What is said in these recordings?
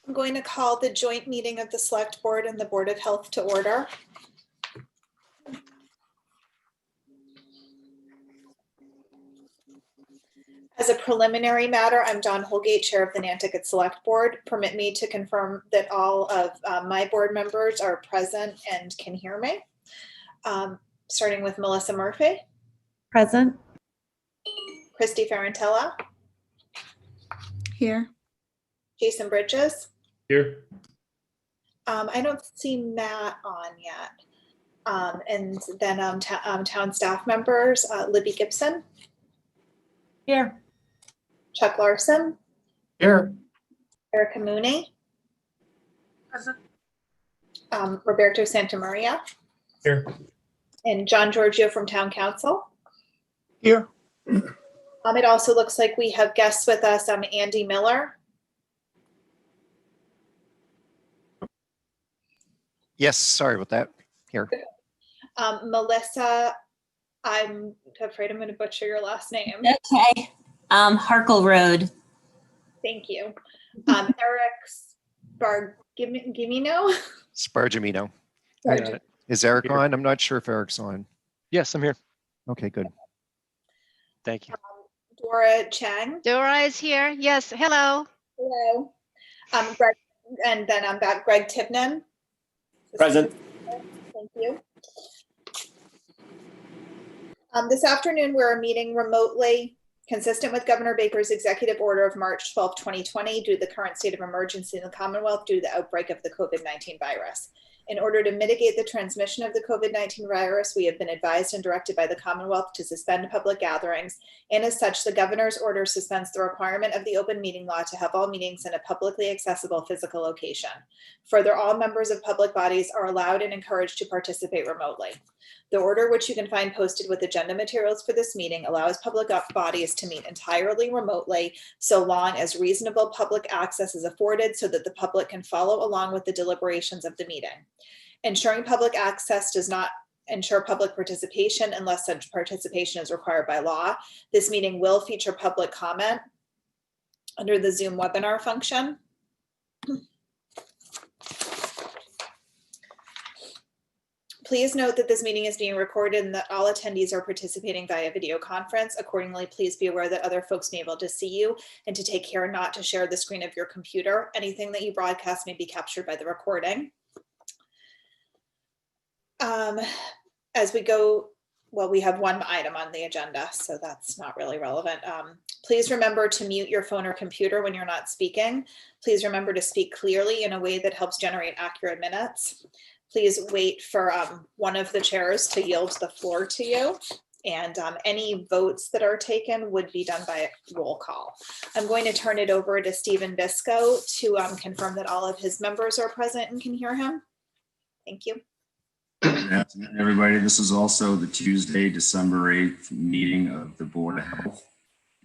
I'm going to call the joint meeting of the Select Board and the Board of Health to order. As a preliminary matter, I'm Dawn Holgate, Chair of the Nantucket Select Board. Permit me to confirm that all of my board members are present and can hear me. Starting with Melissa Murphy. Present. Christy Ferrantella. Here. Jason Bridges. Here. I don't see Matt on yet. And then town staff members, Libby Gibson. Here. Chuck Larson. Here. Erica Mooney. Present. Roberto Santamaria. Here. And John Giorgio from Town Council. Here. It also looks like we have guests with us, Andy Miller. Yes, sorry about that. Here. Melissa, I'm afraid I'm going to butcher your last name. Okay. Harkle Road. Thank you. Eric Spargimino. Spargimino. Spargimino. Is Eric on? I'm not sure if Eric's on. Yes, I'm here. Okay, good. Thank you. Dora Chang. Dora is here. Yes. Hello. Hello. Greg, and then I'm back. Greg Tibnan. Present. Thank you. This afternoon, we're meeting remotely, consistent with Governor Baker's executive order of March 12, 2020, due to the current state of emergency in the Commonwealth due to the outbreak of the COVID-19 virus. In order to mitigate the transmission of the COVID-19 virus, we have been advised and directed by the Commonwealth to suspend public gatherings, and as such, the governor's order suspends the requirement of the open meeting law to have all meetings in a publicly accessible physical location. Further, all members of public bodies are allowed and encouraged to participate remotely. The order, which you can find posted with agenda materials for this meeting, allows public bodies to meet entirely remotely, so long as reasonable public access is afforded so that the public can follow along with the deliberations of the meeting. Ensuring public access does not ensure public participation unless such participation is required by law. This meeting will feature public comment under the Zoom webinar function. Please note that this meeting is being recorded and that all attendees are participating via video conference. Accordingly, please be aware that other folks may be able to see you and to take care not to share the screen of your computer. Anything that you broadcast may be captured by the recording. As we go, well, we have one item on the agenda, so that's not really relevant. Please remember to mute your phone or computer when you're not speaking. Please remember to speak clearly in a way that helps generate accurate minutes. Please wait for one of the chairs to yield the floor to you. And any votes that are taken would be done by roll call. I'm going to turn it over to Stephen Bisco to confirm that all of his members are present and can hear him. Thank you. Good afternoon, everybody. This is also the Tuesday, December 8th meeting of the Board of Health.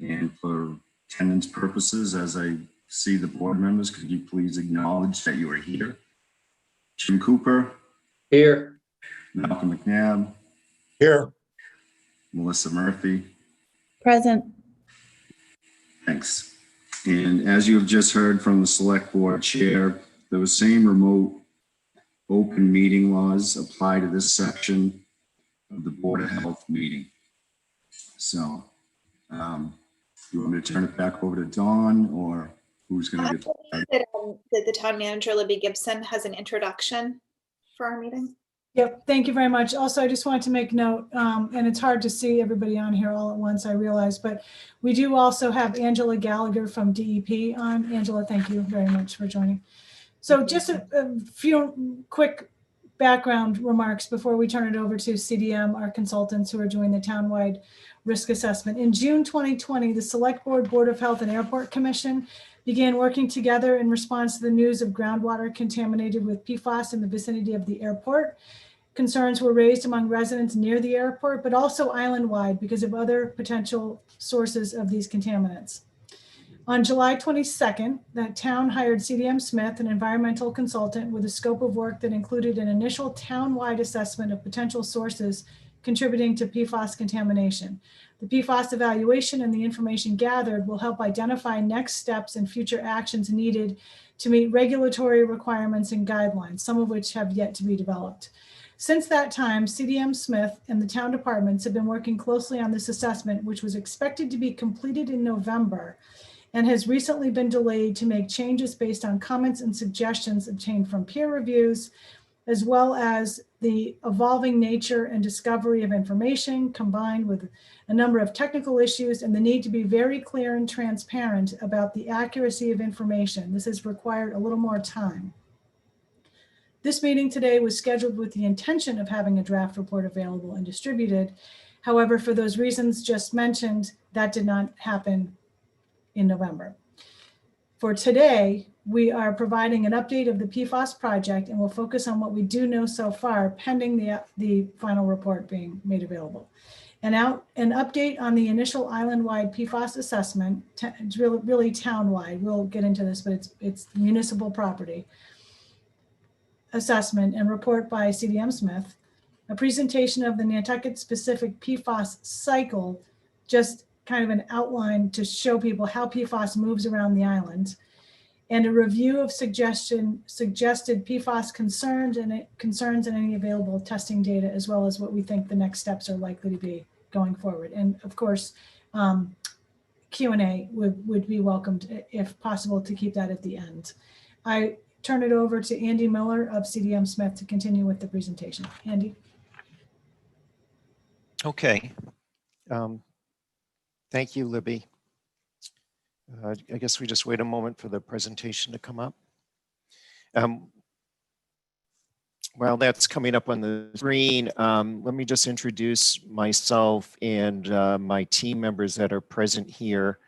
And for attendance purposes, as I see the board members, could you please acknowledge that you are here? Jim Cooper. Here. Malcolm McNabb. Here. Melissa Murphy. Present. Thanks. And as you have just heard from the Select Board Chair, those same remote open meeting laws apply to this section of the Board of Health meeting. So, you want me to turn it back over to Dawn, or who's going to get that the town manager, Libby Gibson, has an introduction for our meeting? Yep, thank you very much. Also, I just wanted to make note, and it's hard to see everybody on here all at once, I realize, but we do also have Angela Gallagher from DEP on. Angela, thank you very much for joining. So just a few quick background remarks before we turn it over to CDM, our consultants who are doing the townwide risk assessment. In June 2020, the Select Board, Board of Health and Airport Commission began working together in response to the news of groundwater contaminated with Pfast in the vicinity of the airport. Concerns were raised among residents near the airport, but also island-wide because of other potential sources of these contaminants. On July 22nd, the town hired CDM Smith, an environmental consultant, with a scope of work that included an initial town-wide assessment of potential sources contributing to PFAS contamination. The PFAS evaluation and the information gathered will help identify next steps and future actions needed to meet regulatory requirements and guidelines, some of which have yet to be developed. Since that time, CDM Smith and the town departments have been working closely on this assessment, which was expected to be completed in November and has recently been delayed to make changes based on comments and suggestions obtained from peer reviews, as well as the evolving nature and discovery of information combined with a number of technical issues and the need to be very clear and transparent about the accuracy of information. This has required a little more time. This meeting today was scheduled with the intention of having a draft report available and distributed. However, for those reasons just mentioned, that did not happen in November. For today, we are providing an update of the PFAS project and will focus on what we do know so far, pending the final report being made available. An update on the initial island-wide PFAS assessment. It's really town-wide. We'll get into this, but it's municipal property assessment and report by CDM Smith. A presentation of the Nantucket specific PFAS cycle, just kind of an outline to show people how PFAS moves around the island, and a review of suggested PFAS concerns and any available testing data, as well as what we think the next steps are likely to be going forward. And of course, Q&A would be welcomed if possible to keep that at the end. I turn it over to Andy Miller of CDM Smith to continue with the presentation. Andy. Okay. Thank you, Libby. I guess we just wait a moment for the presentation to come up. While that's coming up on the screen, let me just introduce myself and my team members that are present here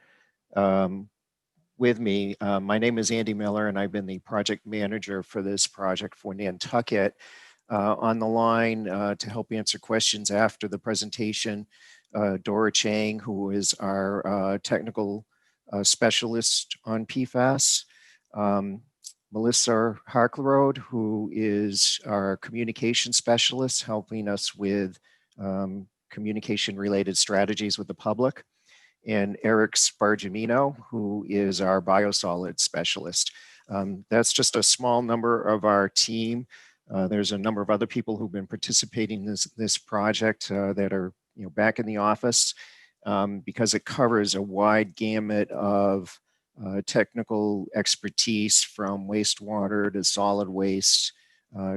with me. My name is Andy Miller, and I've been the project manager for this project for Nantucket. On the line to help answer questions after the presentation, Dora Chang, who is our technical specialist on PFAS, Melissa Harklerode, who is our communication specialist, helping us with communication related strategies with the public, and Eric Spargimino, who is our biosolid specialist. That's just a small number of our team. There's a number of other people who've been participating in this project that are back in the office because it covers a wide gamut of technical expertise, from wastewater to solid waste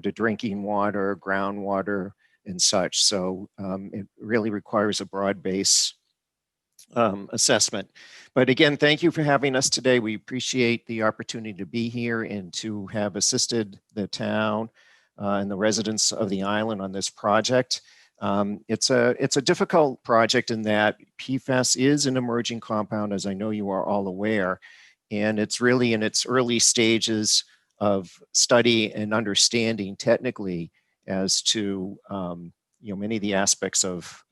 to drinking water, groundwater, and such. So it really requires a broad base assessment. But again, thank you for having us today. We appreciate the opportunity to be here and to have assisted the town and the residents of the island on this project. It's a difficult project in that PFAS is an emerging compound, as I know you are all aware, and it's really in its early stages of study and understanding technically as to many of the aspects of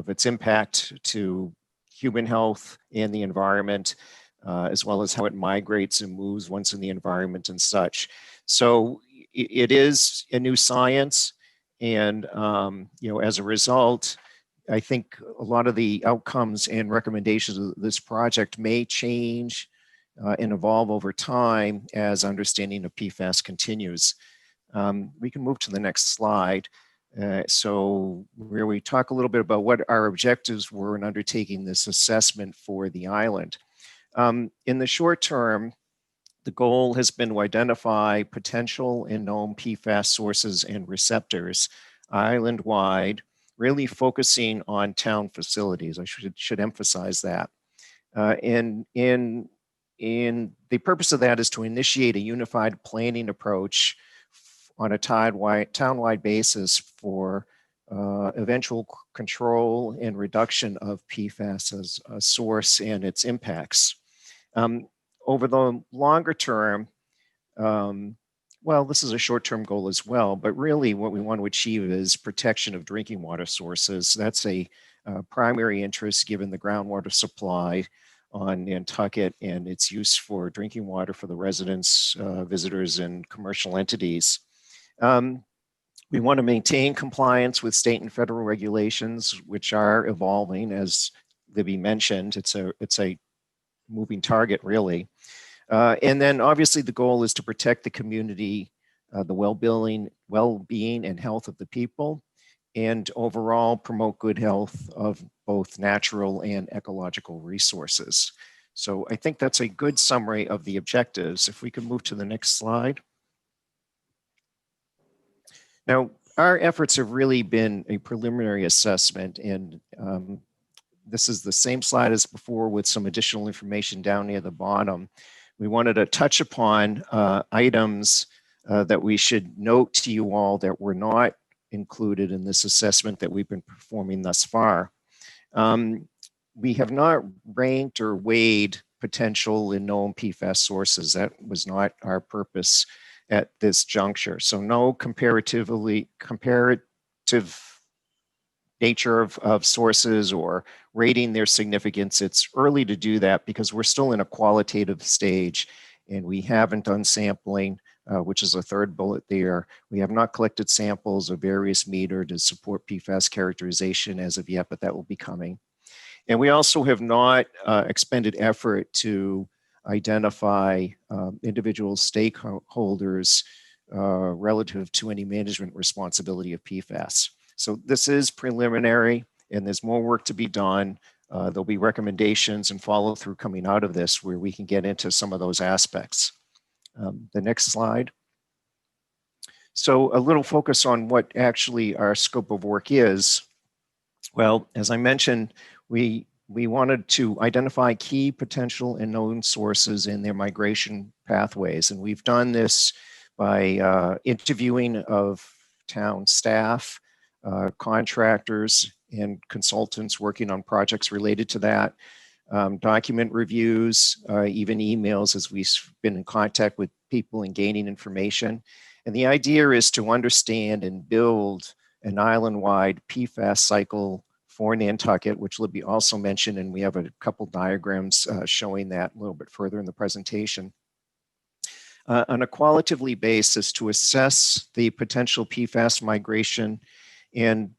its impact to human health and the environment, as well as how it migrates and moves once in the environment and such. So it is a new science, and as a result, I think a lot of the outcomes and recommendations of this project may change and evolve over time as understanding of PFAS continues. We can move to the next slide. So where we talk a little bit about what our objectives were in undertaking this assessment for the island. In the short term, the goal has been to identify potential and known PFAS sources and receptors island-wide, really focusing on town facilities. I should emphasize that. And the purpose of that is to initiate a unified planning approach on a town-wide basis for eventual control and reduction of PFAS as a source and its impacts. Over the longer term, well, this is a short-term goal as well, but really what we want to achieve is protection of drinking water sources. That's a primary interest given the groundwater supply on Nantucket and its use for drinking water for the residents, visitors, and commercial entities. We We want to maintain compliance with state and federal regulations, which are evolving, as Libby mentioned. It's a moving target, really. And then obviously the goal is to protect the community, the well-being and health of the people, and overall promote good health of both natural and ecological resources. So I think that's a good summary of the objectives. If we could move to the next slide. Now, our efforts have really been a preliminary assessment, and this is the same slide as before with some additional information down near the bottom. We wanted to touch upon items that we should note to you all that were not included in this assessment that we've been performing thus far. We have not ranked or weighed potential and known PFAS sources. That was not our purpose at this juncture. So no comparative nature of sources or rating their significance. It's early to do that because we're still in a qualitative stage and we haven't done sampling, which is a third bullet there. We have not collected samples of various meter to support PFAS characterization as of yet, but that will be coming. And we also have not expended effort to identify individual stakeholders relative to any management responsibility of PFAS. So this is preliminary and there's more work to be done. There'll be recommendations and follow through coming out of this where we can get into some of those aspects. The next slide. So a little focus on what actually our scope of work is. Well, as I mentioned, we wanted to identify key potential and known sources in their migration pathways. And we've done this by interviewing of town staff, contractors and consultants working on projects related to that, document reviews, even emails as we've been in contact with people and gaining information. And the idea is to understand and build an island-wide PFAS cycle for Nantucket, which Libby also mentioned, and we have a couple diagrams showing that a little bit further in the presentation. On a qualitatively basis to assess the potential PFAS migration and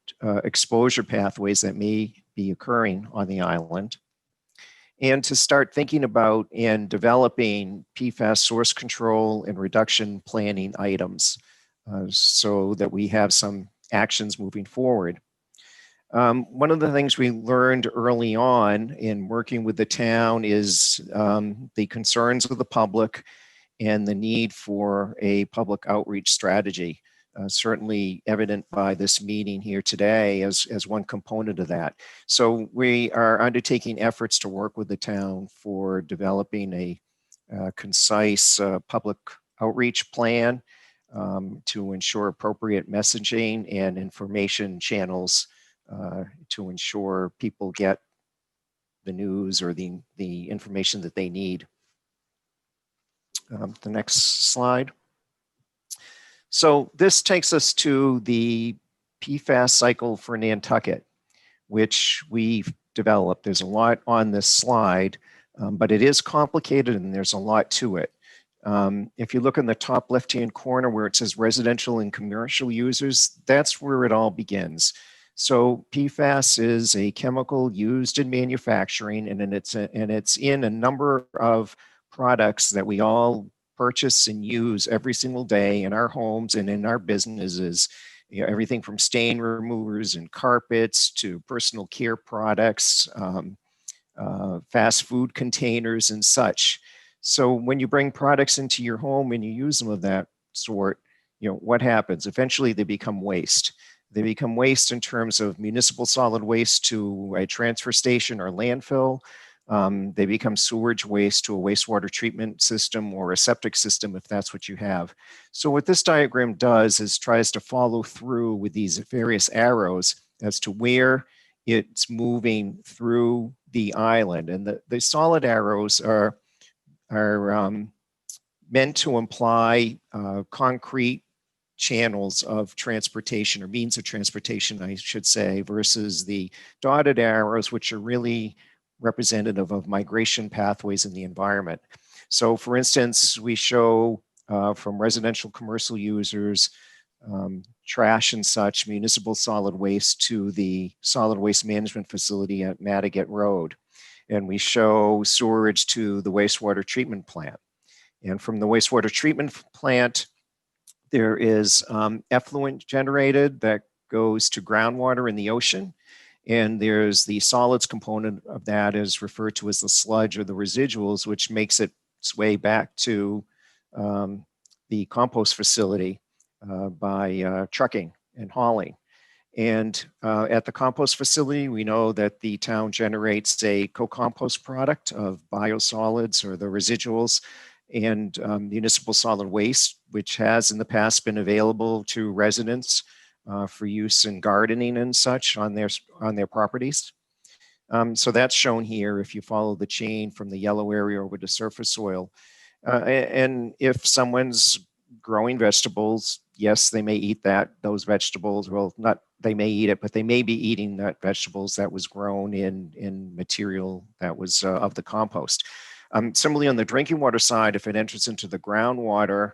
exposure pathways that may be occurring on the island, and to start thinking about and developing PFAS source control and reduction planning items so that we have some actions moving forward. One of the things we learned early on in working with the town is the concerns of the public and the need for a public outreach strategy. Certainly evident by this meeting here today as one component of that. So we are undertaking efforts to work with the town for developing a concise public outreach plan to ensure appropriate messaging and information channels to ensure people get the news or the information that they need. The next slide. So this takes us to the PFAS cycle for Nantucket, which we've developed. There's a lot on this slide, but it is complicated and there's a lot to it. If you look in the top left-hand corner where it says residential and commercial users, that's where it all begins. So PFAS is a chemical used in manufacturing, and it's in a number of products that we all purchase and use every single day in our homes and in our businesses. You know, everything from stain removers and carpets to personal care products, fast food containers and such. So when you bring products into your home and you use them of that sort, you know, what happens? Eventually they become waste. They become waste in terms of municipal solid waste to a transfer station or landfill. They become sewage waste to a wastewater treatment system or a septic system if that's what you have. So what this diagram does is tries to follow through with these various arrows as to where it's moving through the island. And the solid arrows are meant to imply concrete channels of transportation or means of transportation, I should say, versus the dotted arrows, which are really representative of migration pathways in the environment. So for instance, we show from residential commercial users trash and such, municipal solid waste, to the solid waste management facility at Nantucket Road. And we show sewerage to the wastewater treatment plant. And from the wastewater treatment plant, there is effluent generated that goes to groundwater in the ocean. And there's the solids component of that is referred to as the sludge or the residuals, which makes its way back to the compost facility by trucking and hauling. And at the compost facility, we know that the town generates a co-compost product of biosolids or the residuals and municipal solid waste, which has in the past been available to residents for use in gardening and such on their properties. So that's shown here if you follow the chain from the yellow area over to surface soil. And if someone's growing vegetables, yes, they may eat those vegetables. Well, not they may eat it, but they may be eating that vegetables that was grown in material that was of the compost. Similarly, on the drinking water side, if it enters into the groundwater,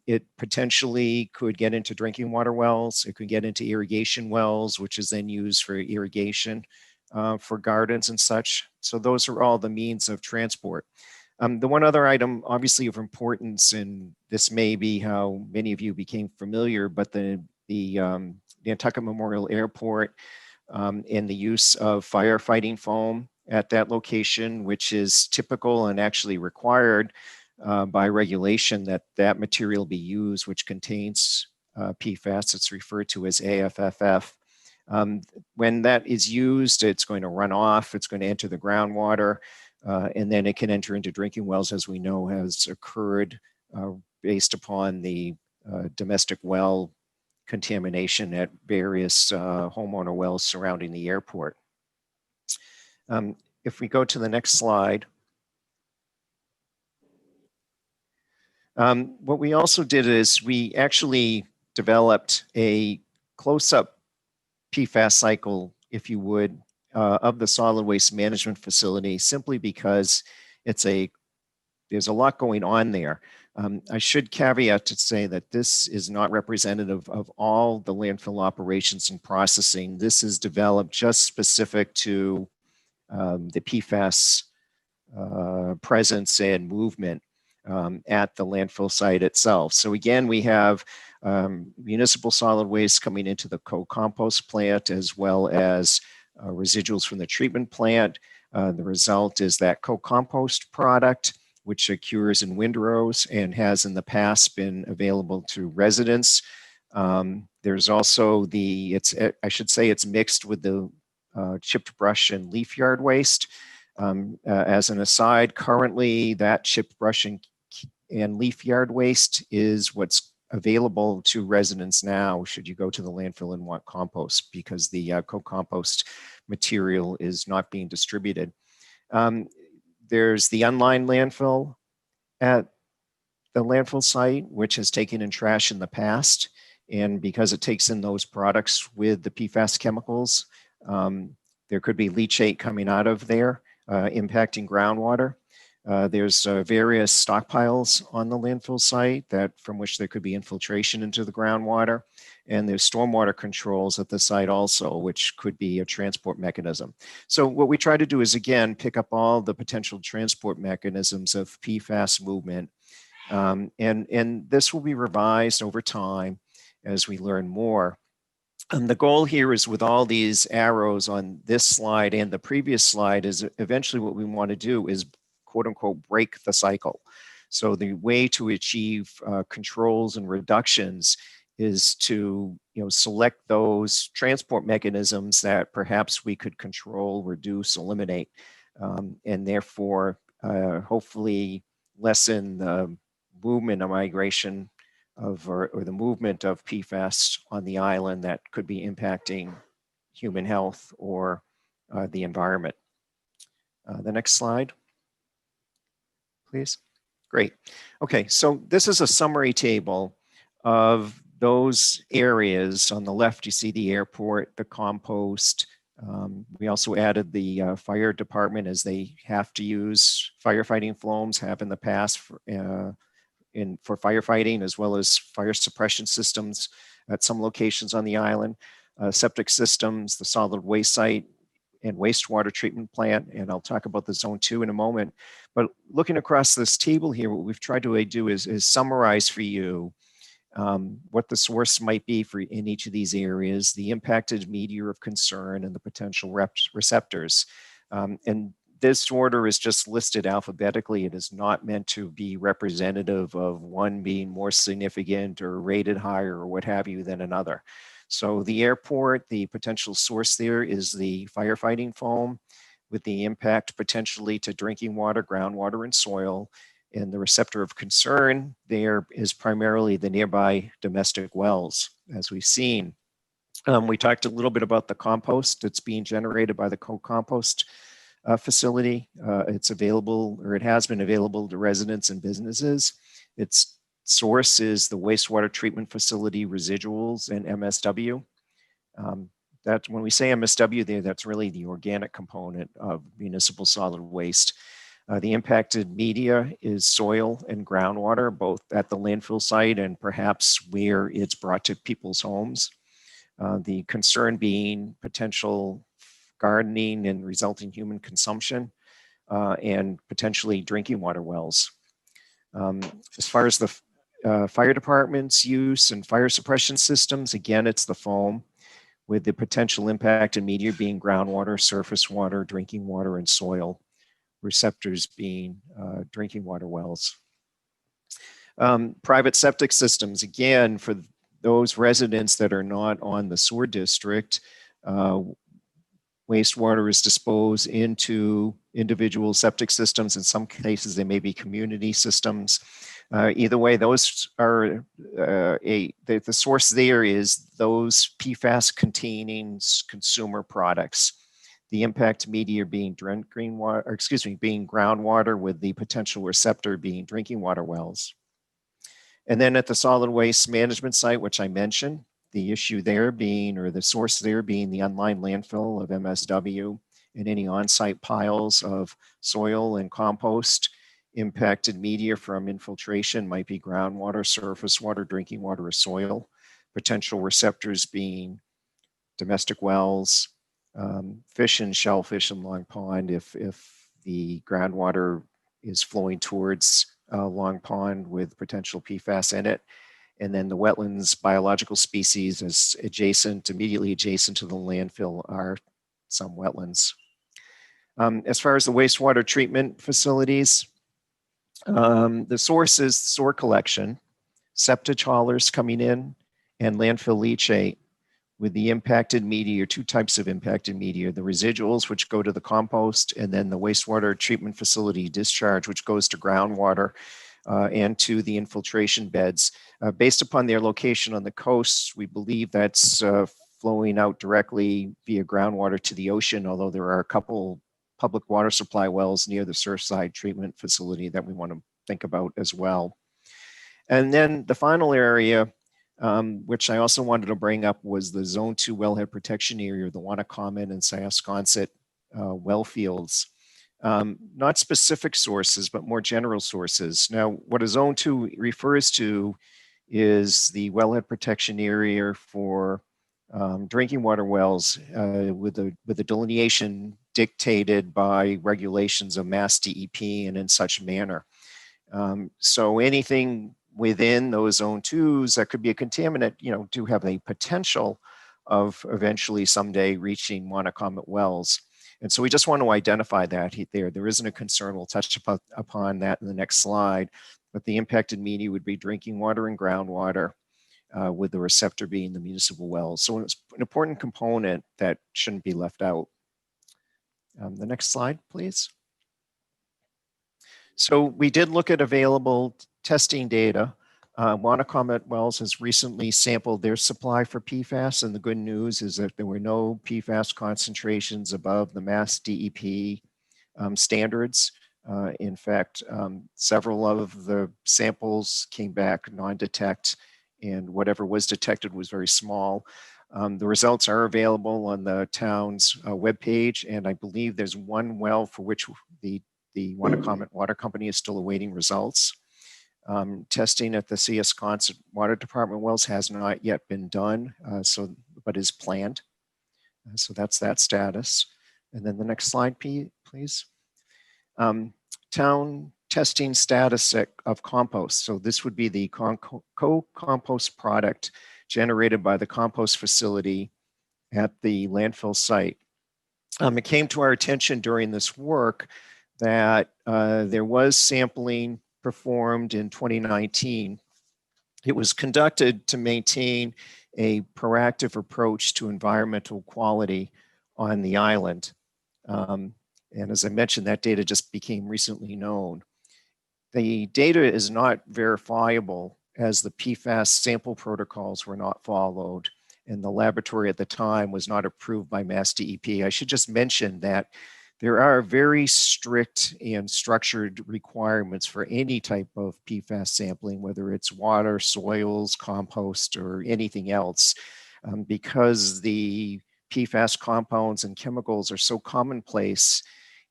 it potentially could get into drinking water wells. It could get into irrigation wells, which is then used for irrigation for gardens and such. So those are all the means of transport. The one other item, obviously of importance, and this may be how many of you became familiar, but the Nantucket Memorial Airport and the use of firefighting foam at that location, which is typical and actually required by regulation that material be used, which contains PFAS. It's referred to as AFFF. When that is used, it's going to run off, it's going to enter the groundwater, and then it can enter into drinking wells, as we know has occurred based upon the domestic well contamination at various homeowner wells surrounding the airport. If we go to the next slide. What we also did is we actually developed a close-up PFAS cycle, if you would, of the solid waste management facility, simply because there's a lot going on there. I should caveat to say that this is not representative of all the landfill operations and processing. This is developed just specific to the PFAS presence and movement at the landfill site itself. So again, we have municipal solid waste coming into the co-compost plant, as well as residuals from the treatment plant. The result is that co-compost product, which occurs in windrows and has in the past been available to residents. There's also I should say it's mixed with the chipped brush and leaf yard waste. As an aside, currently that chipped brush and leaf yard waste is what's available to residents now should you go to the landfill and want compost, because the co-compost material is not being distributed. There's the unlined landfill at the landfill site, which has taken in trash in the past. And because it takes in those products with the PFAS chemicals, there could be leachate coming out of there, impacting groundwater. There's various stockpiles on the landfill site from which there could be infiltration into the groundwater. And there's stormwater controls at the site also, which could be a transport mechanism. So what we try to do is, again, pick up all the potential transport mechanisms of PFAS movement. And this will be revised over time as we learn more. The goal here is, with all these arrows on this slide and the previous slide, is eventually what we want to do is, quote unquote, break the cycle. So the way to achieve controls and reductions is to select those transport mechanisms that perhaps we could control, reduce, eliminate, and therefore hopefully lessen the movement of migration or the movement of PFAS on the island that could be impacting human health or the environment. The next slide, please. Great. Okay, so this is a summary table of those areas. On the left, you see the airport, the compost. We also added the fire department, as they have to use firefighting foams, have in the past for firefighting, as well as fire suppression systems at some locations on the island, septic systems, the solid waste site, and wastewater treatment plant. And I'll talk about the zone 2 in a moment. But looking across this table here, what we've tried to do is summarize for you what the source might be for in each of these areas, the impacted media of concern, and the potential receptors. And this order is just listed alphabetically. It is not meant to be representative of one being more significant or rated higher or what have you than another. So the airport, the potential source there is the firefighting foam, with the impact potentially to drinking water, groundwater, and soil. And the receptor of concern there is primarily the nearby domestic wells, as we've seen. We talked a little bit about the compost that's being generated by the compost facility. It's available, or it has been available to residents and businesses. Its source is the wastewater treatment facility residuals and MSW. That when we say MSW there, that's really the organic component of municipal solid waste. The impacted media is soil and groundwater, both at the landfill site and perhaps where it's brought to people's homes. The concern being potential gardening and resulting human consumption, and potentially drinking water wells. As far as the fire department's use and fire suppression systems, again, it's the foam, with the potential impact in media being groundwater, surface water, drinking water, and soil. Receptors being drinking water wells. Private septic systems, again, for those residents that are not on the sewer district, wastewater is disposed into individual septic systems. In some cases, they may be community systems. Either way, those are the source there is those PFAS containing consumer products. The impact media being being groundwater, with the potential receptor being drinking water wells. And then at the solid waste management site, which I mentioned, the issue there being, or the source there being the unlined landfill of MSW and any on-site piles of soil and compost. Impacted media from infiltration might be groundwater, surface water, drinking water, or soil. Potential receptors being domestic wells, fish and shellfish in Long Pond if the groundwater is flowing towards Long Pond with potential PFAS in it. And then the wetlands biological species as immediately adjacent to the landfill are some wetlands. As far as the wastewater treatment facilities, the source is source collection, septic haulers coming in, and landfill leachate, with the impacted media, or two types of impacted media, the residuals, which go to the compost, and then the wastewater treatment facility discharge, which goes to groundwater and to the infiltration beds. Based upon their location on the coast, we believe that's flowing out directly via groundwater to the ocean, although there are a couple public water supply wells near the Surfside treatment facility that we want to think about as well. And then the final area, which I also wanted to bring up, was the Zone 2 wellhead protection area, the Wannacommon and Syosconset well fields. Not specific sources, but more general sources. Now, what a Zone 2 refers to is the wellhead protection area for drinking water wells with the delineation dictated by regulations of Mass DEP and in such manner. So anything within those Zone 2s that could be a contaminant, do have a potential of eventually someday reaching Wannacommon wells. And so we just want to identify that there. There isn't a concern. We'll touch upon that in the next slide. But the impacted media would be drinking water and groundwater, with the receptor being the municipal wells. So it's an important component that shouldn't be left out. The next slide, please. So we did look at available testing data. Wannacommon Wells has recently sampled their supply for PFAS, and the good news is that there were no PFAS concentrations above the Mass DEP standards. In fact, several of the samples came back non-detect, and whatever was detected was very small. The results are available on the town's webpage, and I believe there's one well for which the Wannacommon Water Company is still awaiting results. Testing at the CS Constant Water Department wells has not yet been done, but is planned. So that's that status. And then the next slide, please. Town testing status of compost. So this would be the co-compost product generated by the compost facility at the landfill site. It came to our attention during this work that there was sampling performed in 2019. It was conducted to maintain a proactive approach to environmental quality on the island. And as I mentioned, that data just became recently known. The data is not verifiable as the Pfast sample protocols were not followed and the laboratory at the time was not approved by Mass DEP. I should just mention that there are very strict and structured requirements for any type of PFAS sampling, whether it's water, soils, compost, or anything else, because the PFAS compounds and chemicals are so commonplace,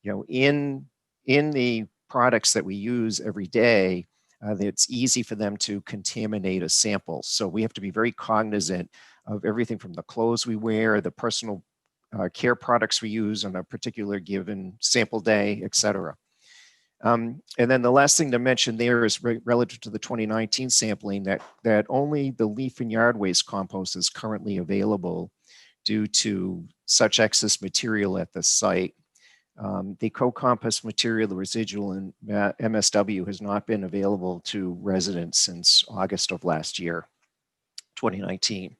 in the products that we use every day, it's easy for them to contaminate a sample. So we have to be very cognizant of everything from the clothes we wear, the personal care products we use on a particular given sample day, et cetera. And then the last thing to mention there is relative to the 2019 sampling that only the leaf and yard waste compost is currently available due to such excess material at the site. The co-compost material, the residual in MSW, has not been available to residents since August of last year, 2019.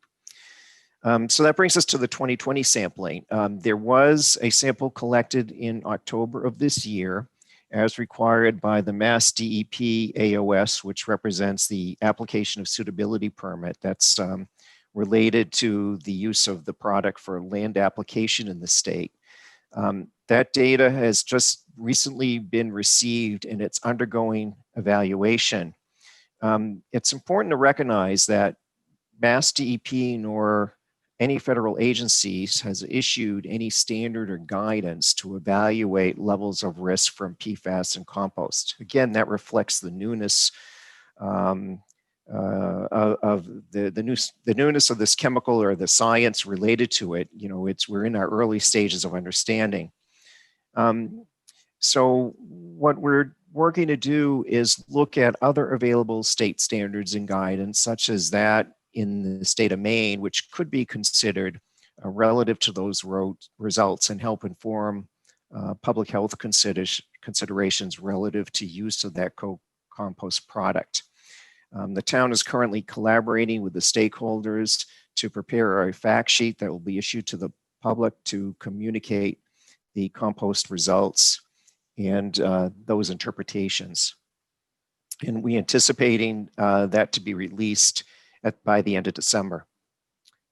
So that brings us to the 2020 sampling. There was a sample collected in October of this year as required by the Mass DEP AOS, which represents the application of suitability permit that's related to the use of the product for land application in the state. That data has just recently been received and it's undergoing evaluation. It's important to recognize that Mass DEP nor any federal agencies has issued any standard or guidance to evaluate levels of risk from PFAS and compost. Again, that reflects the newness of the newness of this chemical or the science related to it. We're in our early stages of understanding. So what we're working to do is look at other available state standards and guidance, such as that in the state of Maine, which could be considered relative to those results and help inform public health considerations relative to use of that co-compost product. The town is currently collaborating with the stakeholders to prepare a fact sheet that will be issued to the public to communicate the compost results and those interpretations. And we're anticipating that to be released by the end of December.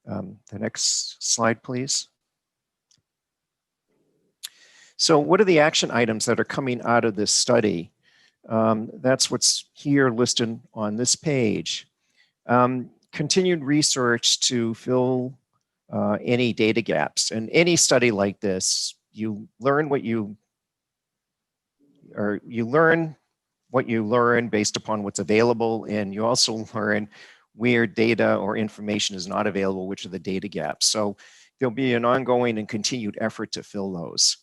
The next slide, please. So what are the action items that are coming out of this study? That's what's here listed on this page. Continued research to fill any data gaps. And any study like this, you learn what you learn based upon what's available, and you also learn where data or information is not available, which are the data gaps. So there'll be an ongoing and continued effort to fill those.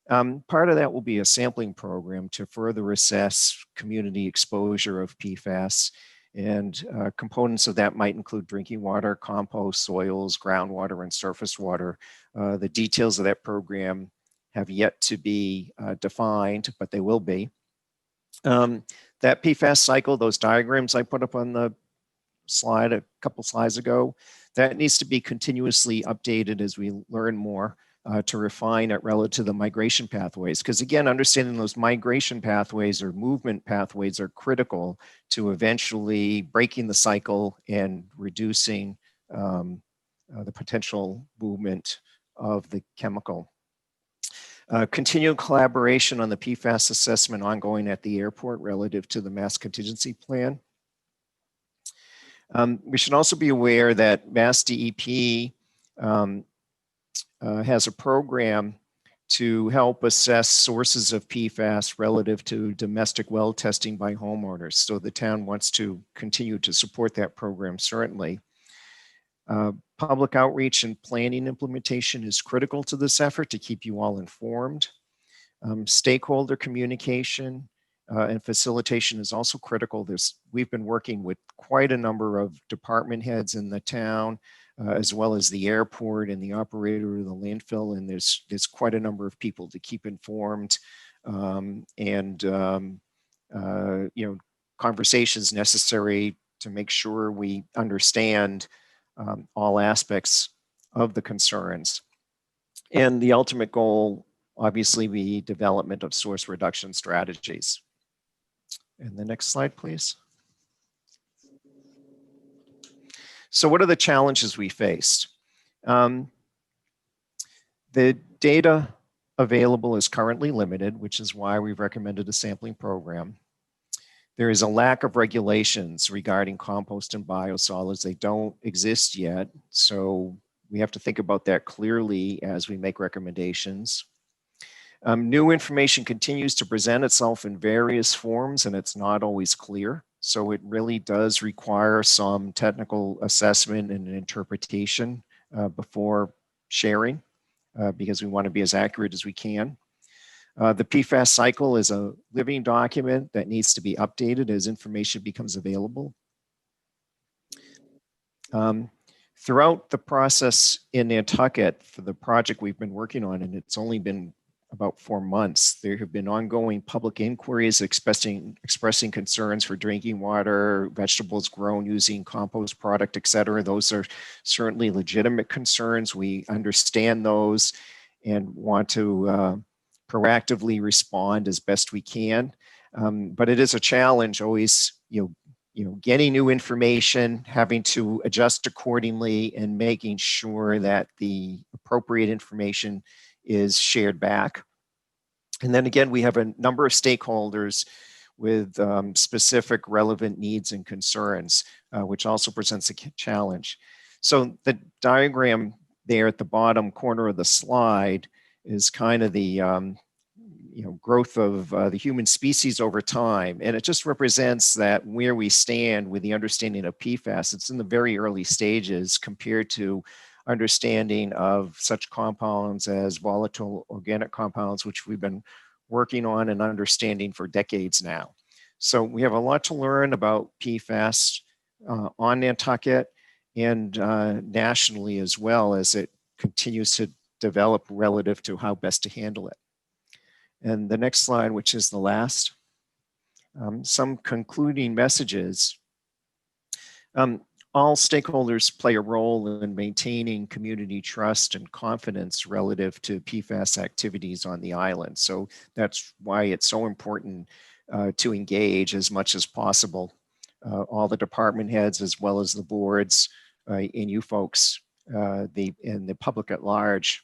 Part of that will be a sampling program to further assess community exposure of PFAS, and components of that might include drinking water, compost, soils, groundwater, and surface water. The details of that program have yet to be defined, but they will be. That PFAS cycle, those diagrams I put up on the slide a couple slides ago, that needs to be continuously updated as we learn more to refine it relative to the migration pathways. Because again, understanding those migration pathways or movement pathways are critical to eventually breaking the cycle and reducing the potential movement of the chemical. Continued collaboration on the PFAS assessment ongoing at the airport relative to the mass contingency plan. We should also be aware that Mass DEP has a program to help assess sources of PFAS relative to domestic well testing by homeowners. So the town wants to continue to support that program, certainly. Public outreach and planning implementation is critical to this effort to keep you all informed. Stakeholder communication and facilitation is also critical. We've been working with quite a number of department heads in the town, as well as the airport and the operator of the landfill, and there's quite a number of people to keep informed, conversations necessary to make sure we understand all aspects of the concerns. And the ultimate goal, obviously, be development of source reduction strategies. And the next slide, please. So what are the challenges we faced? The data available is currently limited, which is why we've recommended a sampling program. There is a lack of regulations regarding compost and biosolids. They don't exist yet, so we have to think about that clearly as we make recommendations. New information continues to present itself in various forms, and it's not always clear. So it really does require some technical assessment and interpretation before sharing, because we want to be as accurate as we can. The PFAS cycle is a living document that needs to be updated as information becomes available. Throughout the process in Nantucket for the project we've been working on, and it's only been about 4 months, there have been ongoing public inquiries expressing concerns for drinking water, vegetables grown using compost product, et cetera. Those are certainly legitimate concerns. We understand those and want to proactively respond as best we can. But it is a challenge always, getting new information, having to adjust accordingly, and making sure that the appropriate information is shared back. And then again, we have a number of stakeholders with specific relevant needs and concerns, which also presents a challenge. So the diagram there at the bottom corner of the slide is kind of the growth of the human species over time. And it just represents that where we stand with the understanding of PFAS, it's in the very early stages compared to understanding of such compounds as volatile organic compounds, which we've been working on and understanding for decades now. So we have a lot to learn about PFAS on Nantucket and nationally, as well as it continues to develop relative to how best to handle it. And the next slide, which is the last, some concluding messages. All stakeholders play a role in maintaining community trust and confidence relative to PFAS activities on the island. So that's why it's so important to engage as much as possible. All the department heads, as well as the boards, and you folks, and the public at large.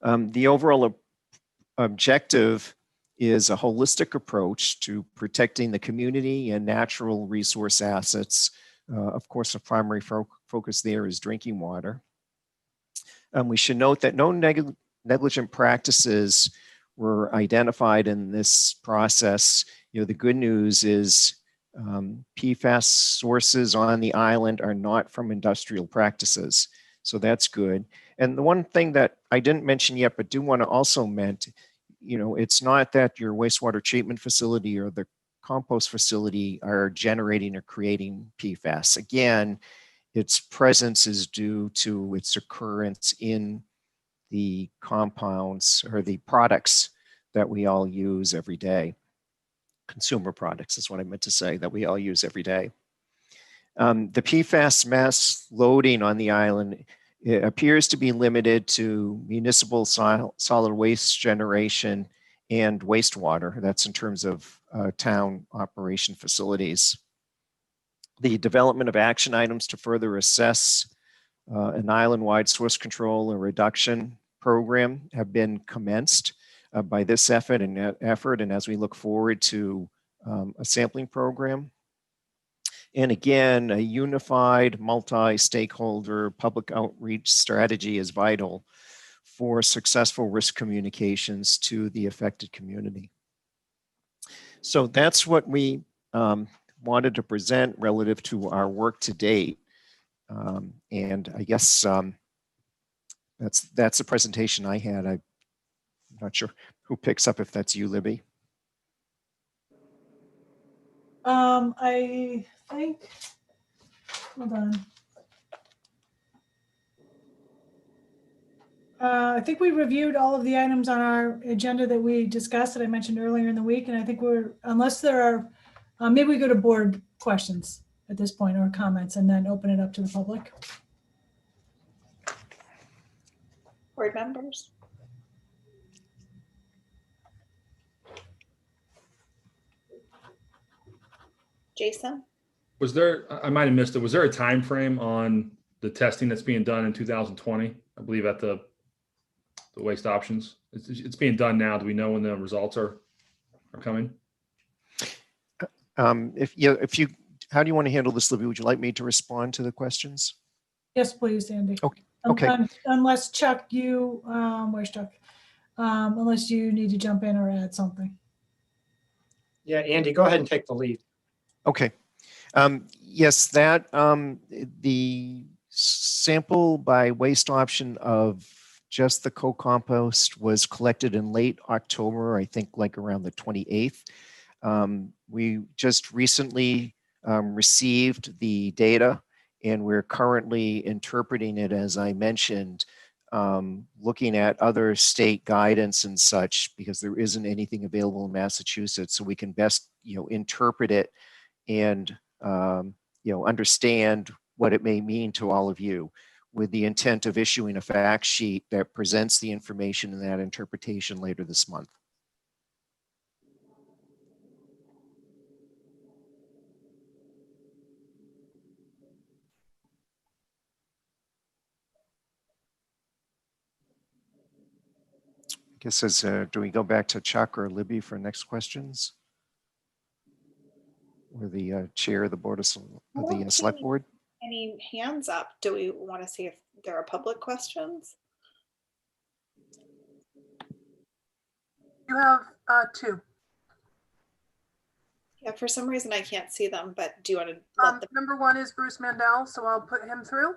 The overall objective is a holistic approach to protecting the community and natural resource assets. Of course, the primary focus there is drinking water. We should note that no negligent practices were identified in this process. The good news is PFAS sources on the island are not from industrial practices. So that's good. And the one thing that I didn't mention yet, but do want to also mention, it's not that your wastewater treatment facility or the compost facility are generating or creating PFAS. Again, its presence is due to its occurrence in the compounds or the products that we all use every day. Consumer products is what I meant to say, that we all use every day. The PFAS mass loading on the island, it appears to be limited to municipal solid waste generation and wastewater. That's in terms of town operation facilities. The development of action items to further assess an island-wide source control and reduction program have been commenced by this effort, and as we look forward to a sampling program. And again, a unified multi-stakeholder public outreach strategy is vital for successful risk communications to the affected community. So that's what we wanted to present relative to our work to date. And I guess that's the presentation I had. I'm not sure who picks up, if that's you, Libby. I think, hold on. I think we reviewed all of the items on our agenda that we discussed that I mentioned earlier in the week. And I think unless there are, maybe we go to board questions at this point or comments and then open it up to the public. Board members? Jason? Was there, I might have missed it, was there a time frame on the testing that's being done in 2020? I believe at the waste options. It's being done now. Do we know when the results are coming? How do you want to handle this, Libby? Would you like me to respond to the questions? Yes, please, Andy. Okay. Unless Chuck, where's Chuck? Unless you need to jump in or add something. Yeah, Andy, go ahead and take the lead. Okay. Yes, the sample by waste option of just the co-compost was collected in late October, I think like around the 28th. We just recently received the data, and we're currently interpreting it, as I mentioned, looking at other state guidance and such, because there isn't anything available in Massachusetts, so we can best interpret it and understand what it may mean to all of you, with the intent of issuing a fact sheet that presents the information in that interpretation later this month. I guess do we go back to Chuck or Libby for next questions? Or the chair of the board of the select board? Any hands up? Do we want to see if there are public questions? You have two. Yeah, for some reason I can't see them, but do you want to let them? Number one is Bruce Mandel, so I'll put him through.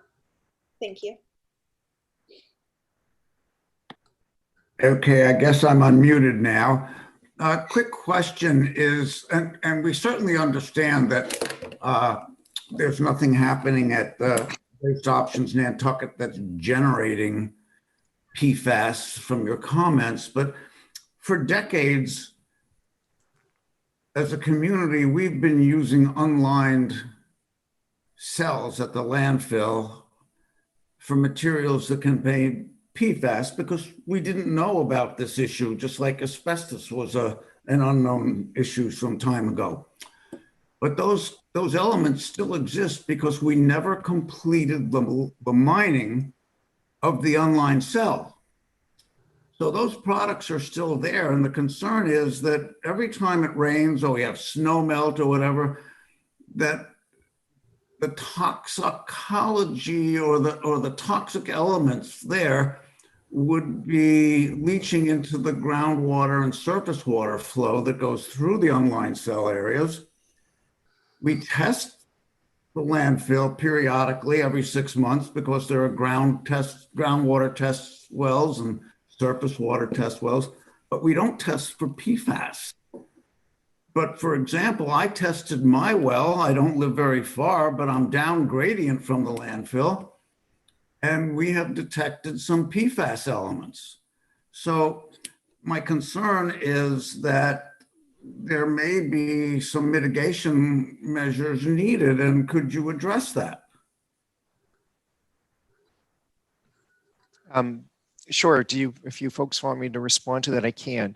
Thank you. Okay, I guess I'm unmuted now. Quick question is, and we certainly understand that there's nothing happening at the Waste Options Nantucket that's generating PFAS from your comments, but for decades, as a community, we've been using unlined cells at the landfill for materials that contain PFAS because we didn't know about this issue, just like asbestos was an unknown issue some time ago. But those elements still exist because we never completed the mining of the unlined cell. So those products are still there. And the concern is that every time it rains or we have snow melt or whatever, that the toxicology or the toxic elements there would be leaching into the groundwater and surface water flow that goes through the unlined cell areas. We test the landfill periodically every 6 months because there are groundwater test wells and surface water test wells, but we don't test for PFAS. But for example, I tested my well. I don't live very far, but I'm down gradient from the landfill, and we have detected some PFAS elements. So my concern is that there may be some mitigation measures needed, and could you address that? Sure. If you folks want me to respond to that, I can.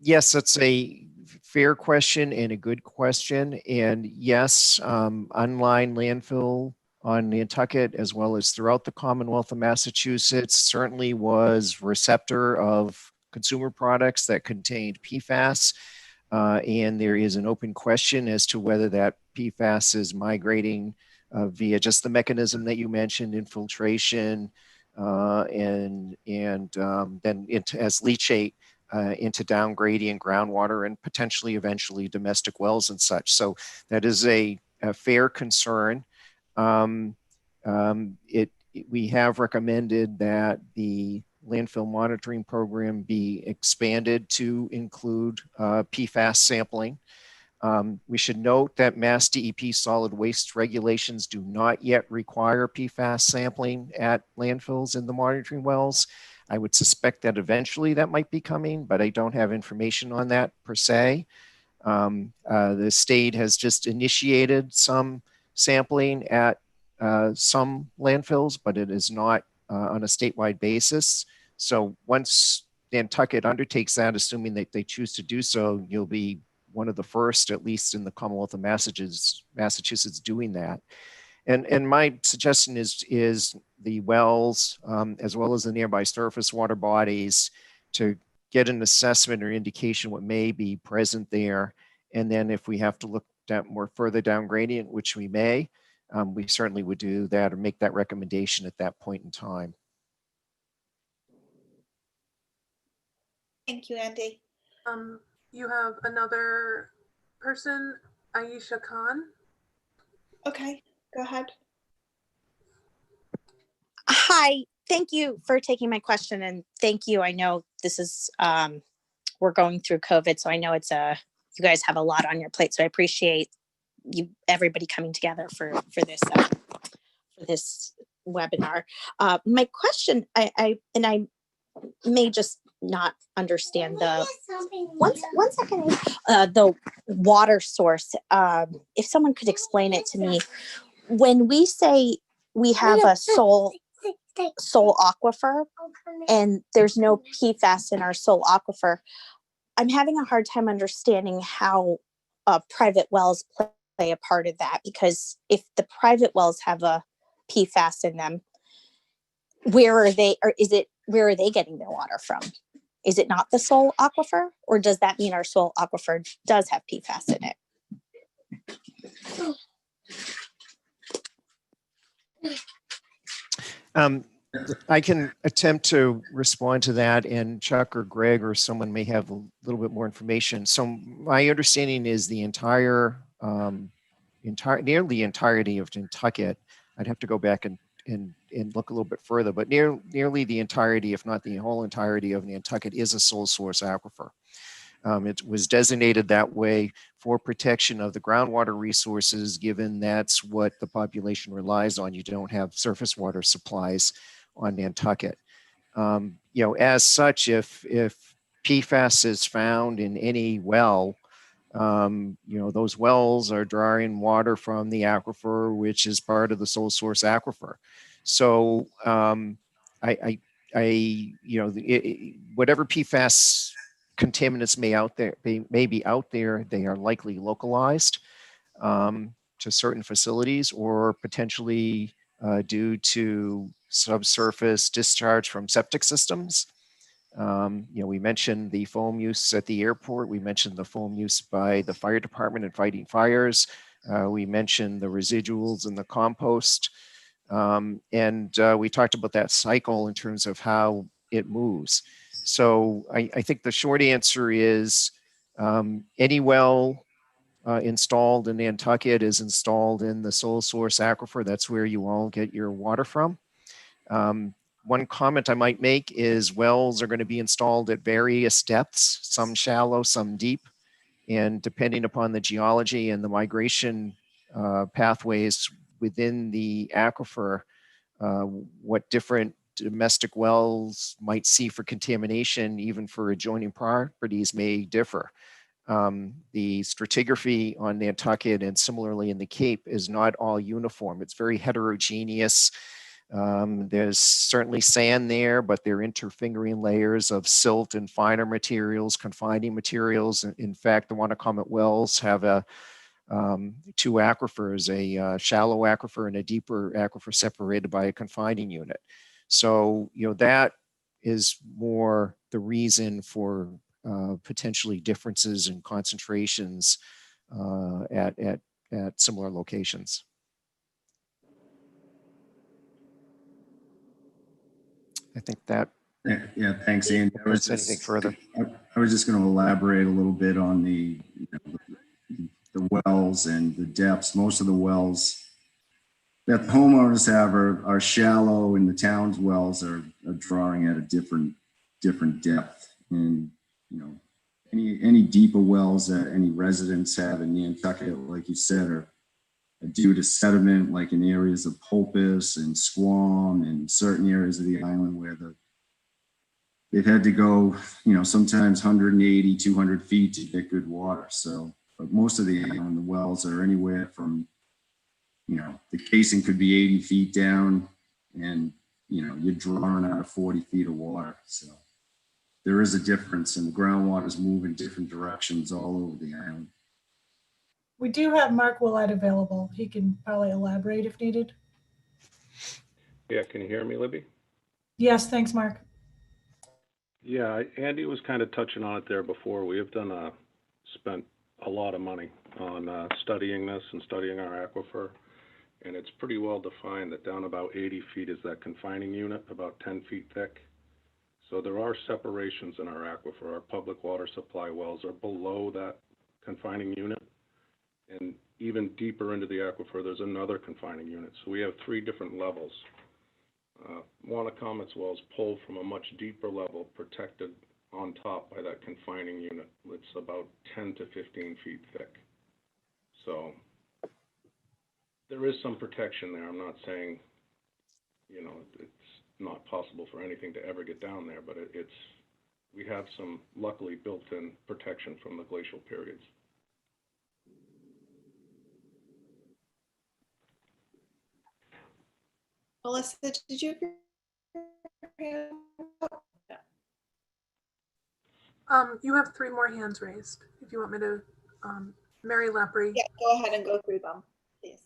Yes, that's a fair question and a good question. And yes, unlined landfill on Nantucket, as well as throughout the Commonwealth of Massachusetts, certainly was receptor of consumer products that contained PFAS. And there is an open question as to whether that PFAS is migrating via just the mechanism that you mentioned, infiltration, and then into as leachate into down gradient groundwater and potentially eventually domestic wells and such. So that is a fair concern. We have recommended that the landfill monitoring program be expanded to include PFAS sampling. We should note that Mass DEP solid waste regulations do not yet require PFAS sampling at landfills in the monitoring wells. I would suspect that eventually that might be coming, but I don't have information on that per se. The state has just initiated some sampling at some landfills, but it is not on a statewide basis. So once Nantucket undertakes that, assuming that they choose to do so, you'll be one of the first, at least in the Commonwealth of Massachusetts, doing that. And my suggestion is the wells, as well as the nearby surface water bodies, to get an assessment or indication what may be present there. And then if we have to look at more further down gradient, which we may, we certainly would do that or make that recommendation at that point in time. Thank you, Andy. You have another person, Aisha Khan. Okay, go ahead. Hi, thank you for taking my question, and thank you. I know this is we're going through COVID, so I know it's you guys have a lot on your plate. So I appreciate everybody coming together for this webinar. My question, I may just not understand the one second. The water source. If someone could explain it to me, when we say we have a sole aquifer and there's no PFAS in our sole aquifer, I'm having a hard time understanding how private wells play a part of that, because if the private wells have a PFAS in them, where are they getting their water from? Is it not the sole aquifer, or does that mean our sole aquifer does have PFAS in it? I can attempt to respond to that, and Chuck or Greg or someone may have a little bit more information. So my understanding is the nearly the entirety of Nantucket, I'd have to go back and look a little bit further, but nearly the entirety, if not the whole entirety of Nantucket, is a sole source aquifer. It was designated that way for protection of the groundwater resources, given that's what the population relies on. You don't have surface water supplies on Nantucket. As such, if PFAS is found in any well, those wells are drawing water from the aquifer, which is part of the sole source aquifer. So whatever PFAS contaminants may be out there, they are likely localized to certain facilities, or potentially due to subsurface discharge from septic systems. We mentioned the foam use at the airport. We mentioned the foam use by the fire department in fighting fires. We mentioned the residuals in the compost. And we talked about that cycle in terms of how it moves. So I think the short answer is any well installed in Nantucket is installed in the sole source aquifer. That's where you all get your water from. One comment I might make is wells are going to be installed at various depths, some shallow, some deep. And depending upon the geology and the migration pathways within the aquifer, what different domestic wells might see for contamination, even for adjoining properties, may differ. The stratigraphy on Nantucket and similarly in the Cape is not all uniform. It's very heterogeneous. There's certainly sand there, but there are interfingering layers of silt and finer materials, confining materials. In fact, the Wannacomet wells have two aquifers, a shallow aquifer and a deeper aquifer separated by a confining unit. So, that is more the reason for potentially differences in concentrations at similar locations. I think that Yeah, thanks, Andy. anything further. I was just going to elaborate a little bit on the wells and the depths. Most of the wells that the homeowners have are shallow, and the town's wells are drawing at a different depth. And any deeper wells that any residents have in Nantucket, like you said, are due to sediment, like in areas of Pulpus and Squam and certain areas of the island where they've had to go, sometimes 180, 200 feet to get good water. So, but most of the island, the wells are anywhere from, the casing could be 80 feet down, and, you're drawing out of 40 feet of water. So there is a difference, and the groundwaters move in different directions all over the island. We do have Mark Willett available. He can probably elaborate if needed. Yeah, can you hear me, Libby? Yes, thanks, Mark. Yeah, Andy was kind of touching on it there before. We have spent a lot of money on studying this and studying our aquifer, and it's pretty well defined that down about 80 feet is that confining unit, about 10 feet thick. So there are separations in our aquifer. Our public water supply wells are below that confining unit, and even deeper into the aquifer, there's another confining unit. So we have 3 different levels. Wannacomet's wells pull from a much deeper level, protected on top by that confining unit. It's about 10 to 15 feet thick. So there is some protection there. I'm not saying, it's not possible for anything to ever get down there, but we have some luckily built-in protection from the glacial periods. Melissa, did you? You have 3 more hands raised. If you want me to, Mary Lepre. Yeah, go ahead and go through them, please.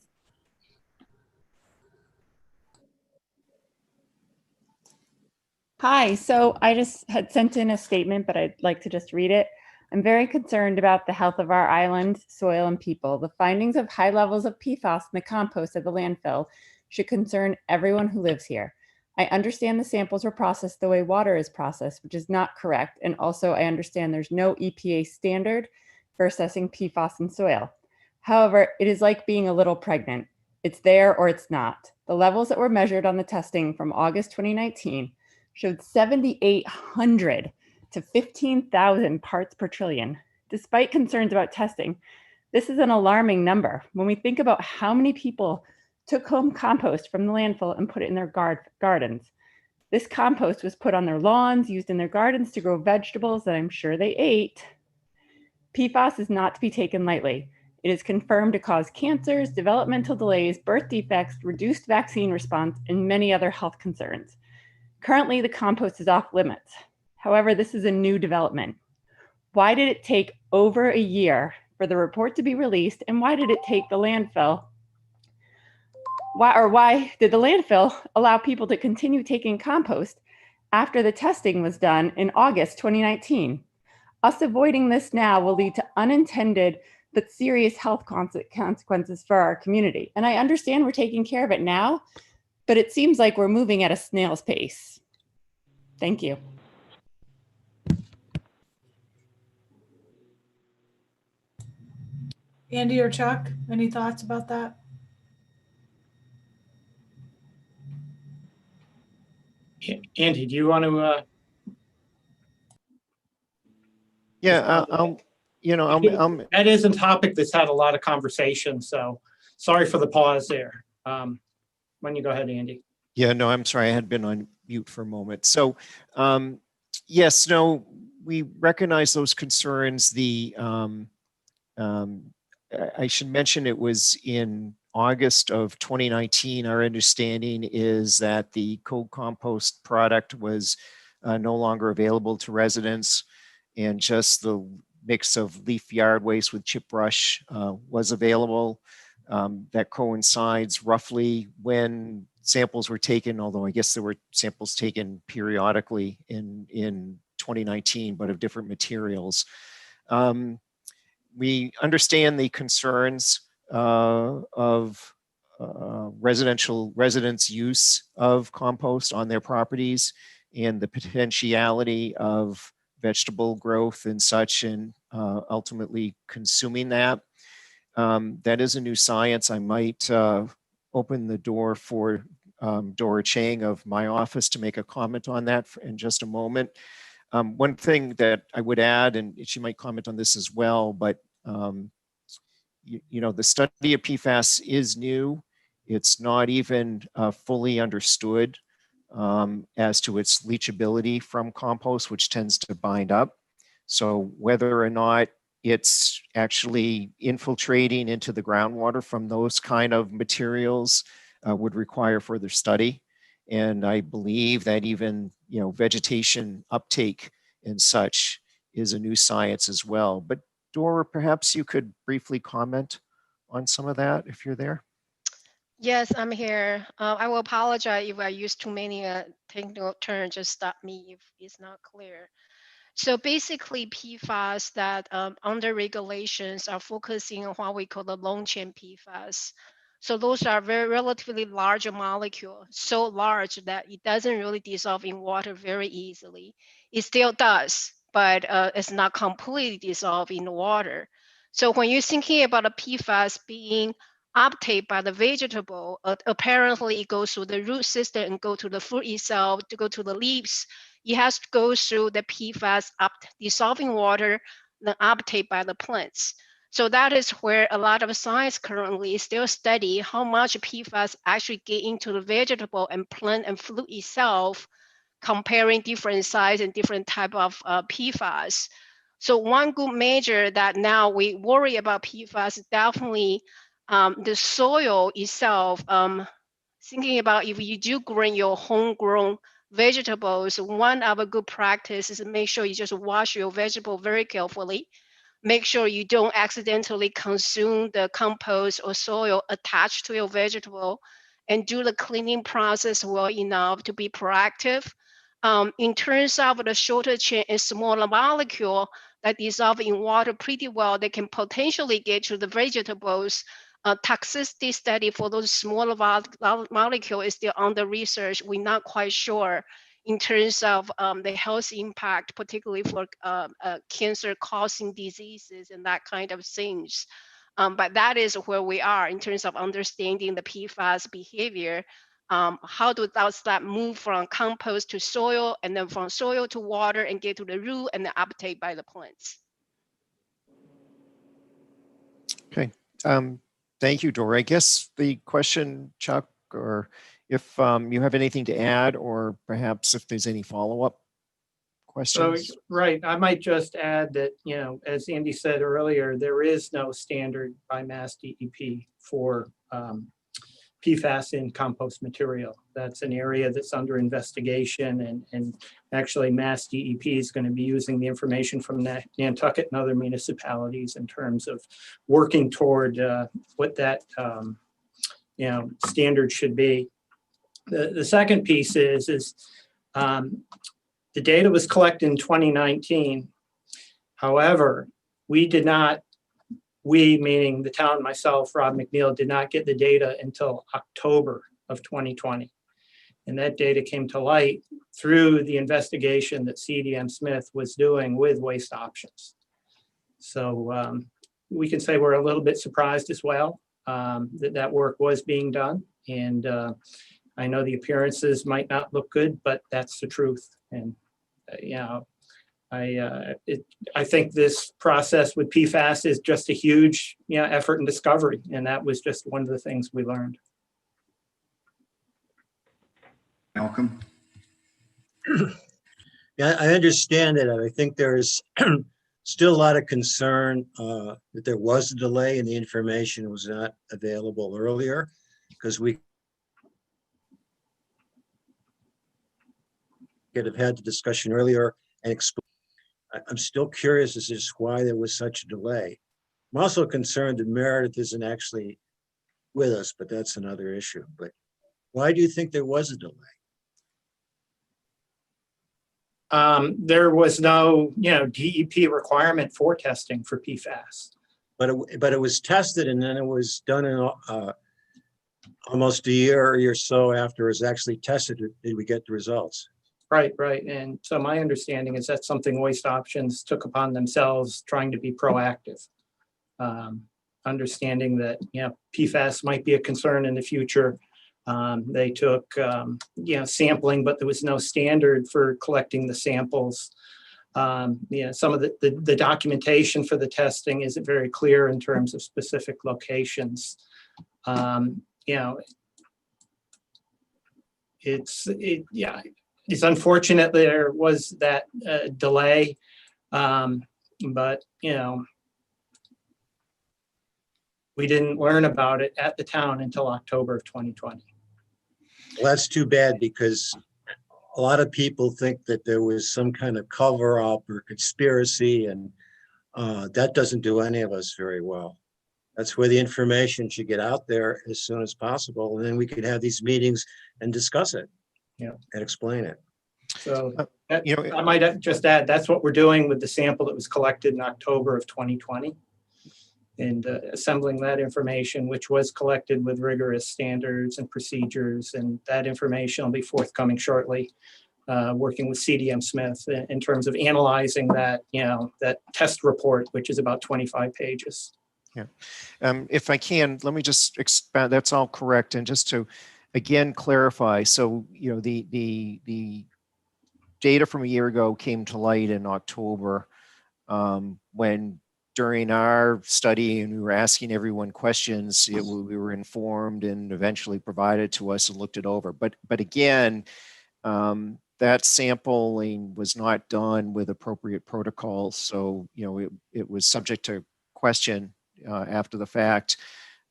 Hi, so I just had sent in a statement, but I'd like to just read it. I'm very concerned about the health of our island, soil, and people. The findings of high levels of Pfast in the compost at the landfill should concern everyone who lives here. I understand the samples were processed the way water is processed, which is not correct. And also I understand there's no EPA standard for assessing PFAS in soil. However, it is like being a little pregnant. It's there or it's not. The levels that were measured on the testing from August 2019 showed 7,800 to 15,000 parts per trillion. Despite concerns about testing, this is an alarming number when we think about how many people took home compost from the landfill and put it in their gardens. This compost was put on their lawns, used in their gardens to grow vegetables that I'm sure they ate. PFAS is not to be taken lightly. It is confirmed to cause cancers, developmental delays, birth defects, reduced vaccine response, and many other health concerns. Currently, the compost is off limits. However, this is a new development. Why did it take over a year for the report to be released, and why did it take the landfill? Why did the landfill allow people to continue taking compost after the testing was done in August 2019? Us avoiding this now will lead to unintended but serious health consequences for our community. And I understand we're taking care of it now, but it seems like we're moving at a snail's pace. Thank you. Andy or Chuck, any thoughts about that? Andy, do you want to? Yeah, that is a topic that's had a lot of conversation. So sorry for the pause there. Why don't you go ahead, Andy? Yeah, no, I'm sorry. I had been on mute for a moment. So, yes, no, we recognize those concerns. I should mention it was in August of 2019. Our understanding is that the cold compost product was no longer available to residents, and just the mix of leaf yard waste with chip brush was available. That coincides roughly when samples were taken, although I guess there were samples taken periodically in 2019, but of different materials. We understand the concerns of residents' use of compost on their properties, and the potentiality of vegetable growth and such, and ultimately consuming that. That is a new science. I might open the door for Dora Chang of my office to make a comment on that in just a moment. One thing that I would add, and she might comment on this as well, but you know, the study of PFAS is new. It's not even fully understood as to its leachability from compost, which tends to bind up. So whether or not it's actually infiltrating into the groundwater from those kind of materials would require further study. And I believe that even, you know, vegetation uptake and such is a new science as well. But Dora, perhaps you could briefly comment on some of that if you're there. Yes, I'm here. I will apologize if I use too many technical terms. Just stop me if it's not clear. So basically, PFAS that under regulations are focusing on what we call the long chain PFAS. So those are very relatively large molecule, so large that it doesn't really dissolve in water very easily. It still does, but it's not completely dissolved in the water. So when you're thinking about a PFAS being uptake by the vegetable, apparently it goes through the root system and go to the fruit itself, to go to the leaves. It has to go through the PFAS dissolving water, then uptake by the plants. So that is where a lot of science currently still study how much PFAS actually get into the vegetable and plant and fruit itself, comparing different size and different type of PFAS. So one good measure that now we worry about PFAS is definitely the soil itself. Thinking about if you do grow your homegrown vegetables, one of a good practice is to make sure you just wash your vegetable very carefully. Make sure you don't accidentally consume the compost or soil attached to your vegetable, and do the cleaning process well enough to be proactive. In terms of the shorter chain and smaller molecule that dissolve in water pretty well, they can potentially get to the vegetables. Toxicity study for those smaller molecule is still under research. We're not quite sure in terms of the health impact, particularly for cancer-causing diseases and that kind of things. But that is where we are in terms of understanding the PFAS behavior. How does that move from compost to soil, and then from soil to water and get to the root and then uptake by the plants? Okay. Thank you, Dora. I guess the question, Chuck, or if you have anything to add, or perhaps if there's any follow-up questions. So, right, I might just add that, you know, as Andy said earlier, there is no standard by Mass DEP for PFAS in compost material. That's an area that's under investigation, and actually Mass DEP is going to be using the information from Nantucket and other municipalities in terms of working toward what that you know, standard should be. The second piece is the data was collected in 2019. However, we did not, we meaning the town, myself, Rob McNeil, did not get the data until October of 2020. And that data came to light through the investigation that CDM Smith was doing with Waste Options. So we can say we're a little bit surprised as well that work was being done. And I know the appearances might not look good, but that's the truth. And you know, I think this process with PFAS is just a huge, you know, effort and discovery, and that was just one of the things we learned. Malcolm? Yeah, I understand it. I think there's still a lot of concern that there was a delay and the information was not available earlier, because we could have had the discussion earlier and explain. I'm still curious as to why there was such a delay. I'm also concerned that Meredith isn't actually with us, but that's another issue. But why do you think there was a delay? There was no, you know, DEP requirement for testing for PFAS. But it was tested, and then it was done in almost a year or so after it was actually tested. Did we get the results? Right, right. And so my understanding is that's something Waste Options took upon themselves, trying to be proactive. Understanding that, PFAS might be a concern in the future. They took, sampling, but there was no standard for collecting the samples. Some of the documentation for the testing isn't very clear in terms of specific locations. It's unfortunate there was that delay, but we didn't learn about it at the town until October of 2020. Well, that's too bad, because a lot of people think that there was some kind of cover up or conspiracy, and that doesn't do any of us very well. That's where the information should get out there as soon as possible, and then we could have these meetings and discuss it. And explain it. So I might just add, that's what we're doing with the sample that was collected in October of 2020. And assembling that information, which was collected with rigorous standards and procedures, and that information will be forthcoming shortly, working with CDM Smith in terms of analyzing that, that test report, which is about 25 pages. Yeah. If I can, let me just expand. That's all correct. And just to, again, clarify. So, the data from a year ago came to light in October, when during our study and we were asking everyone questions, we were informed and eventually provided to us and looked it over. But again, that sampling was not done with appropriate protocols. So, it was subject to question after the fact.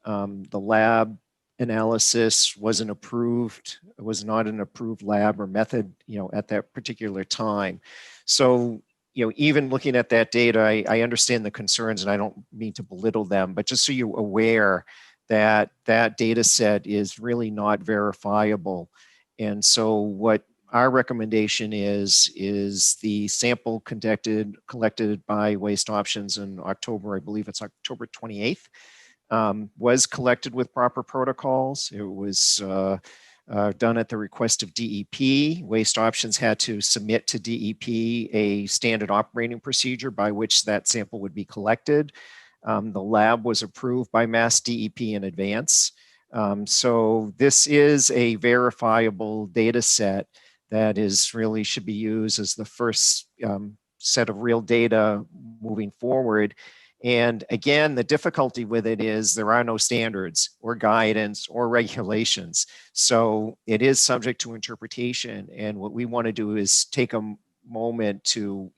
The lab analysis wasn't approved. It was not an approved lab or method, at that particular time. So, even looking at that data, I understand the concerns, and I don't mean to belittle them, but just so you're aware that that data set is really not verifiable. And so what our recommendation is the sample collected by Waste Options in October, I believe it's October 28th, was collected with proper protocols. It was done at the request of DEP. Waste Options had to submit to DEP a standard operating procedure by which that sample would be collected. The lab was approved by Mass DEP in advance. So this is a verifiable data set that really should be used as the first set of real data moving forward. And again, the difficulty with it is there are no standards or guidance or regulations. So it is subject to interpretation. And what we want to do is take a moment to,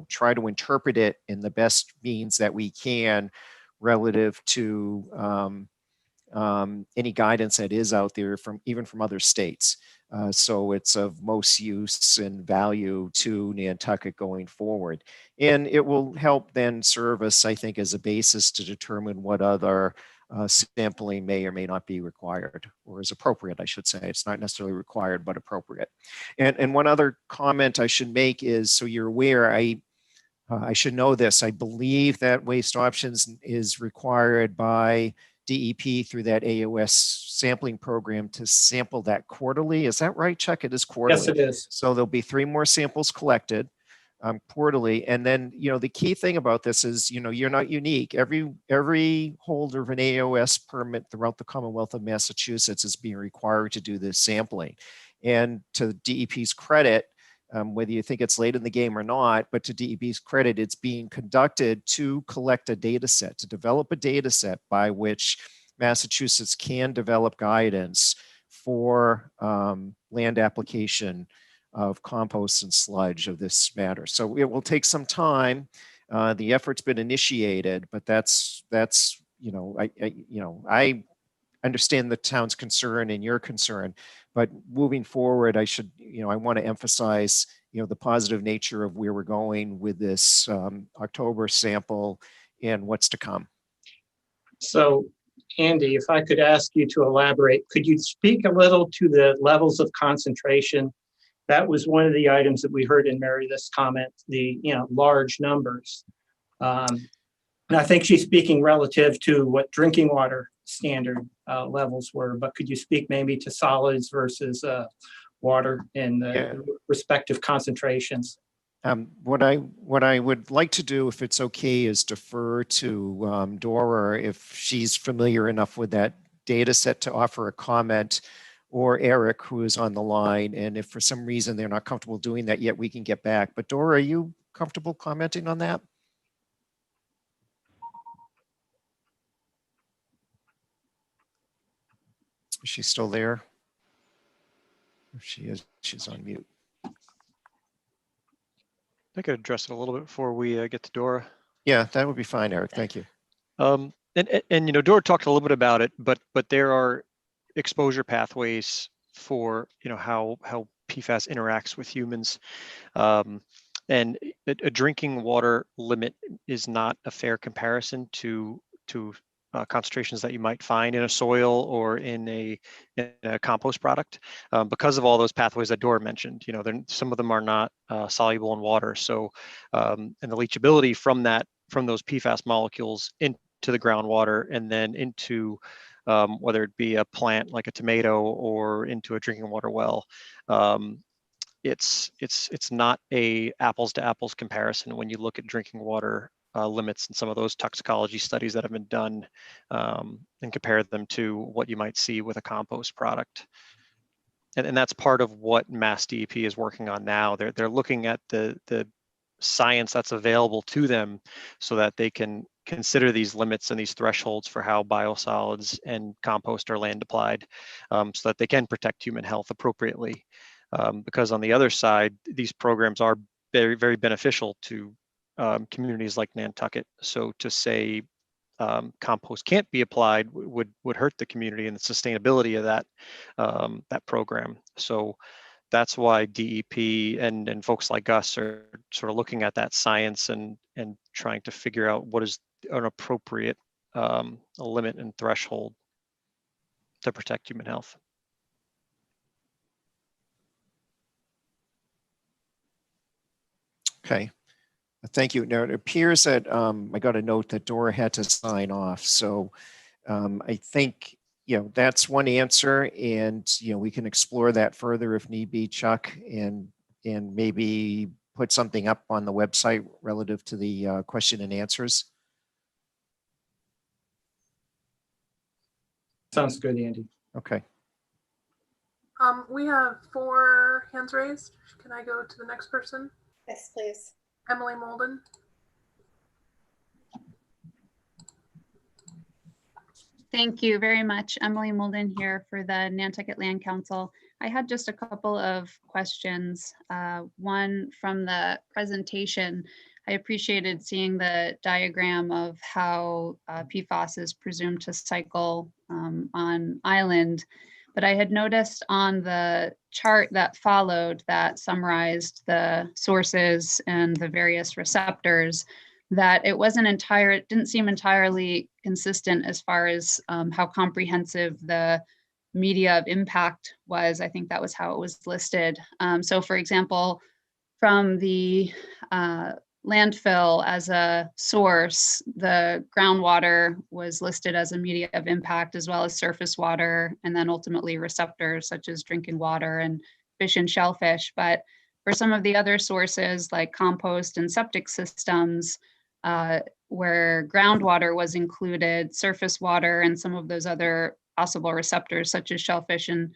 try to interpret it in the best means that we can relative to any guidance that is out there even from other states. So it's of most use and value to Nantucket going forward. And it will help then serve us, I think, as a basis to determine what other sampling may or may not be required, or is appropriate, I should say. It's not necessarily required, but appropriate. And one other comment I should make is, so you're aware, I should know this, I believe that Waste Options is required by DEP through that AOS sampling program to sample that quarterly. Is that right, Chuck? It is quarterly. Yes, it is. So there'll be 3 more samples collected quarterly. And then, the key thing about this is, you're not unique. Every holder of an AOS permit throughout the Commonwealth of Massachusetts is being required to do this sampling. And to DEP's credit, whether you think it's late in the game or not, but to DEP's credit, it's being conducted to collect a data set, to develop a data set by which Massachusetts can develop guidance for land application of compost and sludge of this matter. So it will take some time. The effort's been initiated, but that's I understand the town's concern and your concern, but moving forward, I want to emphasize, the positive nature of where we're going with this October sample and what's to come. So, Andy, if I could ask you to elaborate, could you speak a little to the levels of concentration? That was one of the items that we heard in Meredith's comment, the large numbers. And I think she's speaking relative to what drinking water standard levels were, but could you speak maybe to solids versus water in the Yeah. respective concentrations. What I would like to do, if it's okay, is defer to Dora if she's familiar enough with that data set to offer a comment, or Eric, who is on the line. And if for some reason they're not comfortable doing that yet, we can get back. But Dora, are you comfortable commenting on that? Is she still there? If she is, she's on mute. I could address it a little bit before we get to Dora. Yeah, that would be fine, Eric. Thank you. And you know, Dora talked a little bit about it, but there are exposure pathways for, you know, how PFAS interacts with humans. And a drinking water limit is not a fair comparison to concentrations that you might find in a soil or in a compost product, because of all those pathways that Dora mentioned. You know, some of them are not soluble in water. So, and the leachability from those PFAS molecules into the groundwater and then into whether it be a plant like a tomato or into a drinking water well. It's not a apples to apples comparison when you look at drinking water limits and some of those toxicology studies that have been done, and compare them to what you might see with a compost product. And that's part of what Mass DEP is working on now. They're looking at the science that's available to them so that they can consider these limits and these thresholds for how biosolids and compost are land applied, so that they can protect human health appropriately. Because on the other side, these programs are very, very beneficial to communities like Nantucket. So to say compost can't be applied would hurt the community and the sustainability of that program. So that's why DEP and folks like us are sort of looking at that science and trying to figure out what is an appropriate limit and threshold to protect human health. Okay, thank you. Now it appears that I got a note that Dora had to sign off. So I think, you know, that's one answer, and, you know, we can explore that further if need be, Chuck, and maybe put something up on the website relative to the question and answers. Sounds good, Andy. Okay. We have 4 hands raised. Can I go to the next person? Yes, please. Emily Molden. Thank you very much. Emily Molden here for the Nantucket Land Council. I had just a couple of questions. One from the presentation. I appreciated seeing the diagram of how PFAS is presumed to cycle on island. But I had noticed on the chart that followed that summarized the sources and the various receptors that it didn't seem entirely consistent as far as how comprehensive the media of impact was. I think that was how it was listed. So for example, from the landfill as a source, the groundwater was listed as a media of impact, as well as surface water, and then ultimately receptors such as drinking water and fish and shellfish. But for some of the other sources like compost and septic systems, where groundwater was included, surface water and some of those other possible receptors such as shellfish and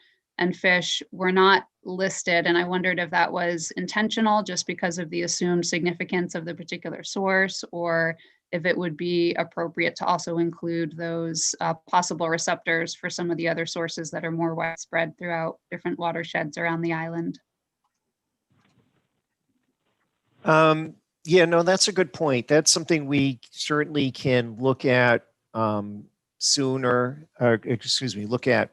fish were not listed. And I wondered if that was intentional just because of the assumed significance of the particular source, or if it would be appropriate to also include those possible receptors for some of the other sources that are more widespread throughout different watersheds around the island. Yeah, no, that's a good point. That's something we certainly can look at look at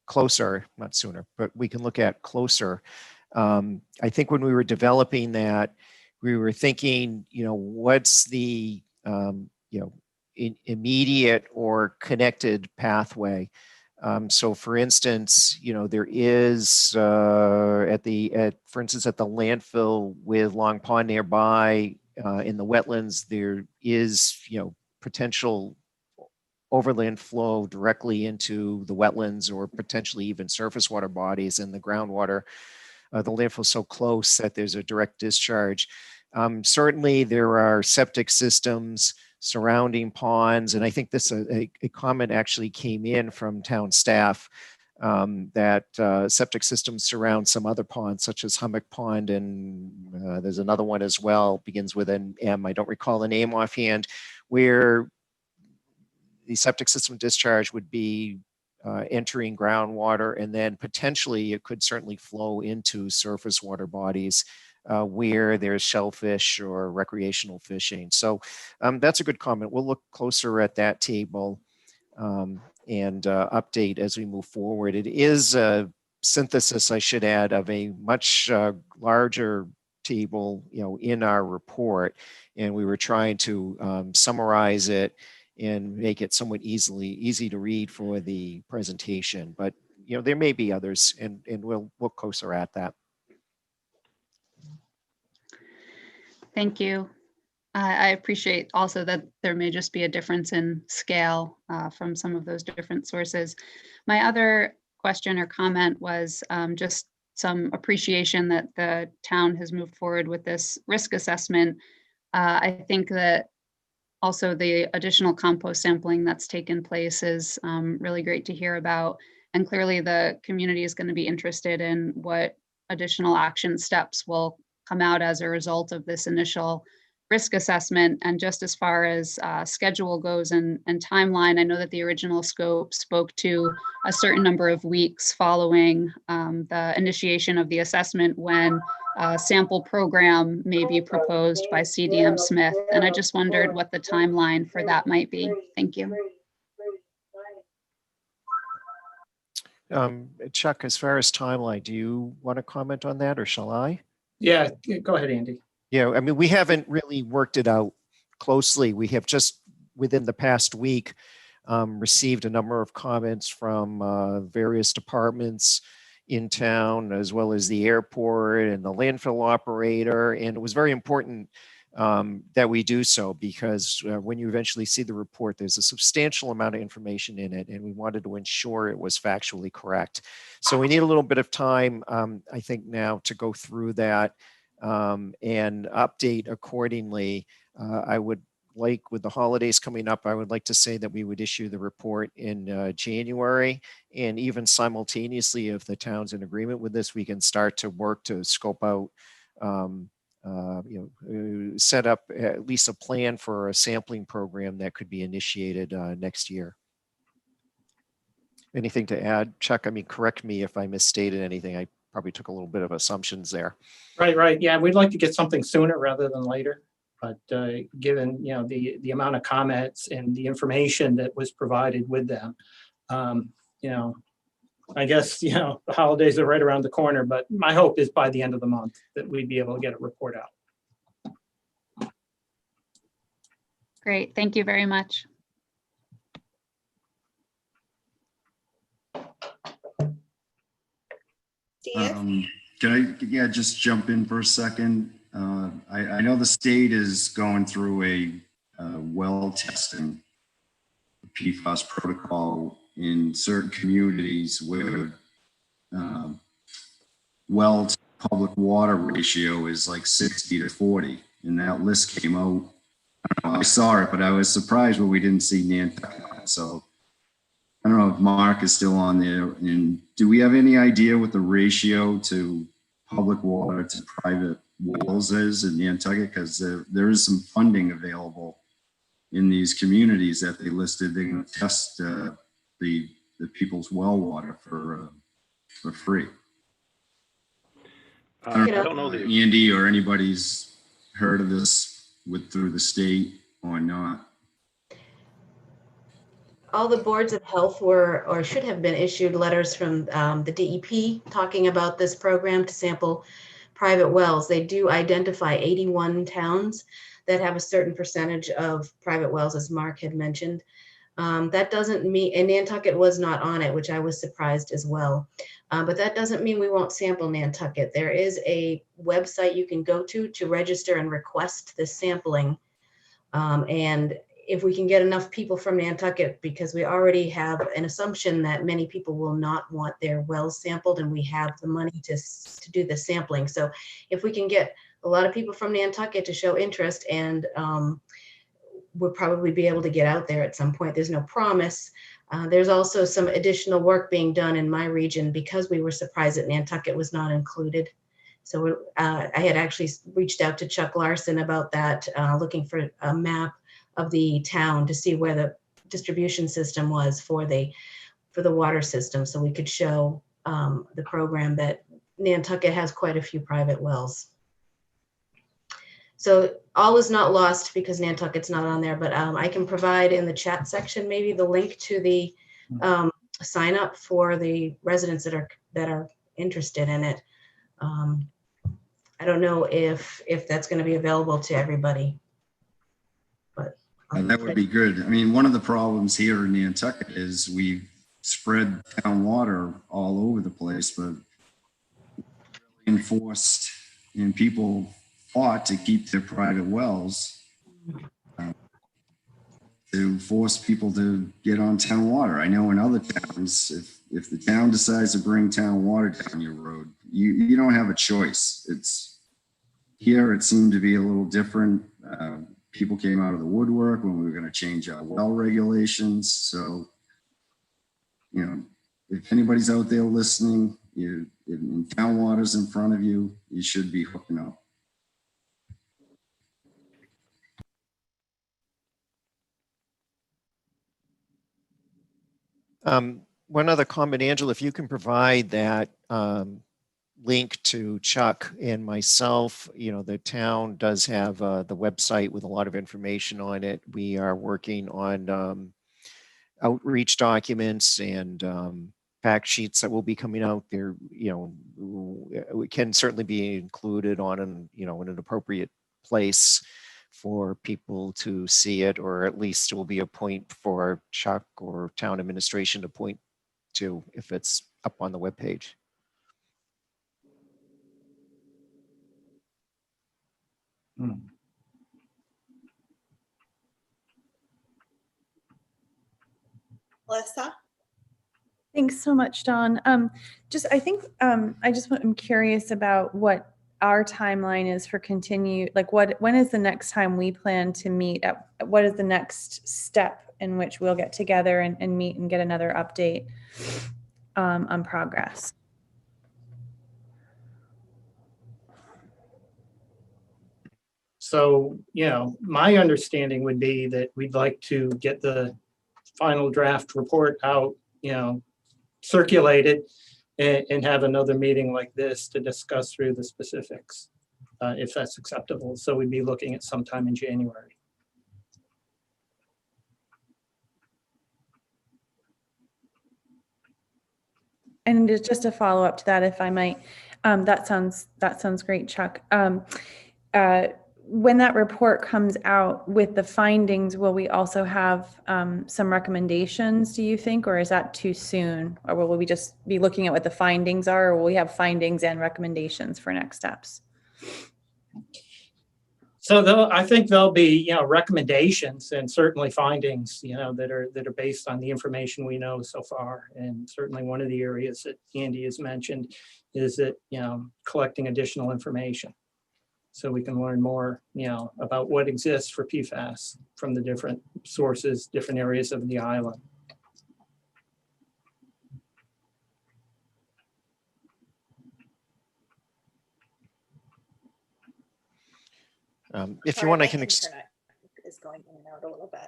closer, not sooner, but we can look at closer. I think when we were developing that, we were thinking, you know, what's the, immediate or connected pathway. So for instance, you know, there is for instance, at the landfill with Long Pond nearby, in the wetlands, there is, you know, potential overland flow directly into the wetlands or potentially even surface water bodies and the groundwater. The landfill is so close that there's a direct discharge. Certainly there are septic systems surrounding ponds, and I think this a comment actually came in from town staff that septic systems surround some other ponds, such as Hummock Pond, and there's another one as well, begins with an M, I don't recall the name offhand, where the septic system discharge would be entering groundwater, and then potentially it could certainly flow into surface water bodies where there's shellfish or recreational fishing. So that's a good comment. We'll look closer at that table and update as we move forward. It is a synthesis, I should add, of a much larger table, in our report, and we were trying to summarize it and make it somewhat easy to read for the presentation. But there may be others, and we'll look closer at that. Thank you. I appreciate also that there may just be a difference in scale from some of those different sources. My other question or comment was just some appreciation that the town has moved forward with this risk assessment. I think that also the additional compost sampling that's taken place is really great to hear about. And clearly the community is going to be interested in what additional action steps will come out as a result of this initial risk assessment. And just as far as schedule goes and timeline, I know that the original scope spoke to a certain number of weeks following the initiation of the assessment when a sample program may be proposed by CDM Smith. And I just wondered what the timeline for that might be. Thank you. Chuck, as far as timeline, do you want to comment on that, or shall I? Yeah, go ahead, Andy. Yeah, I mean, we haven't really worked it out closely. We have just within the past week received a number of comments from various departments in town, as well as the airport and the landfill operator. And it was very important that we do so, because when you eventually see the report, there's a substantial amount of information in it, and we wanted to ensure it was factually correct. So we need a little bit of time, I think, now to go through that and update accordingly. I would like, with the holidays coming up, I would like to say that we would issue the report in January, and even simultaneously, if the town's in agreement with this, we can start to work to scope out, set up at least a plan for a sampling program that could be initiated next year. Anything to add, Chuck? I mean, correct me if I misstated anything. I probably took a little bit of assumptions there. Right. Yeah, we'd like to get something sooner rather than later. But given the amount of comments and the information that was provided with them, I guess the holidays are right around the corner. But my hope is by the end of the month that we'd be able to get a report out. Great, thank you very much. Can I just jump in for a second? I know the state is going through a well testing PFAS protocol in certain communities where well to public water ratio is like 60-40, and that list came out. I saw it, but I was surprised when we didn't see Nantucket. So I don't know if Mark is still on there. And do we have any idea what the ratio to public water to private wells is in Nantucket? Because there is some funding available in these communities that they listed. They're going to test the people's well water for free. I don't know if Andy or anybody's heard of this through the state or not. All the boards of health were or should have been issued letters from the DEP talking about this program to sample private wells. They do identify 81 towns that have a certain percentage of private wells, as Mark had mentioned. That doesn't mean, and Nantucket was not on it, which I was surprised as well. But that doesn't mean we won't sample Nantucket. There is a website you can go to register and request this sampling. And if we can get enough people from Nantucket, because we already have an assumption that many people will not want their wells sampled, and we have the money to do the sampling. So if we can get a lot of people from Nantucket to show interest, and we'll probably be able to get out there at some point. There's no promise. There's also some additional work being done in my region because we were surprised that Nantucket was not included. So I had actually reached out to Chuck Larson about that, looking for a map of the town to see where the distribution system was for the water system, so we could show the program that Nantucket has quite a few private wells. So all is not lost because Nantucket's not on there, but I can provide in the chat section maybe the link to the sign up for the residents that are interested in it. I don't know if that's going to be available to everybody, but that would be good. I mean, one of the problems here in Nantucket is we spread town water all over the place, but enforced, and people ought to keep their private wells to force people to get on town water. I know in other towns, if the town decides to bring town water down your road, you don't have a choice. It's here, it seemed to be a little different. People came out of the woodwork when we were going to change our well regulations. So, you know, if anybody's out there listening, in town water's in front of you, you should be hooking up. One other comment, Angela, if you can provide that link to Chuck and myself, you know, the town does have the website with a lot of information on it. We are working on outreach documents and fact sheets that will be coming out there. You know, it can certainly be included on an, you know, in an appropriate place for people to see it, or at least it will be a point for Chuck or town administration to point to if it's up on the webpage. Melissa? Thanks so much, Dawn. I think I'm curious about what our timeline is for when is the next time we plan to meet? What is the next step in which we'll get together and meet and get another update on progress? So, you know, my understanding would be that we'd like to get the final draft report out, you know, circulated, and have another meeting like this to discuss through the specifics, if that's acceptable. So we'd be looking at sometime in January. And just a follow up to that, if I might, that sounds great, Chuck. When that report comes out with the findings, will we also have some recommendations, do you think, or is that too soon? Or will we just be looking at what the findings are, or will we have findings and recommendations for next steps? So I think there'll be, you know, recommendations and certainly findings, you know, that are based on the information we know so far. And certainly one of the areas that Andy has mentioned is that, you know, collecting additional information, so we can learn more, you know, about what exists for PFAS from the different sources, different areas of the island. If you want, I can is going in and out a little bit.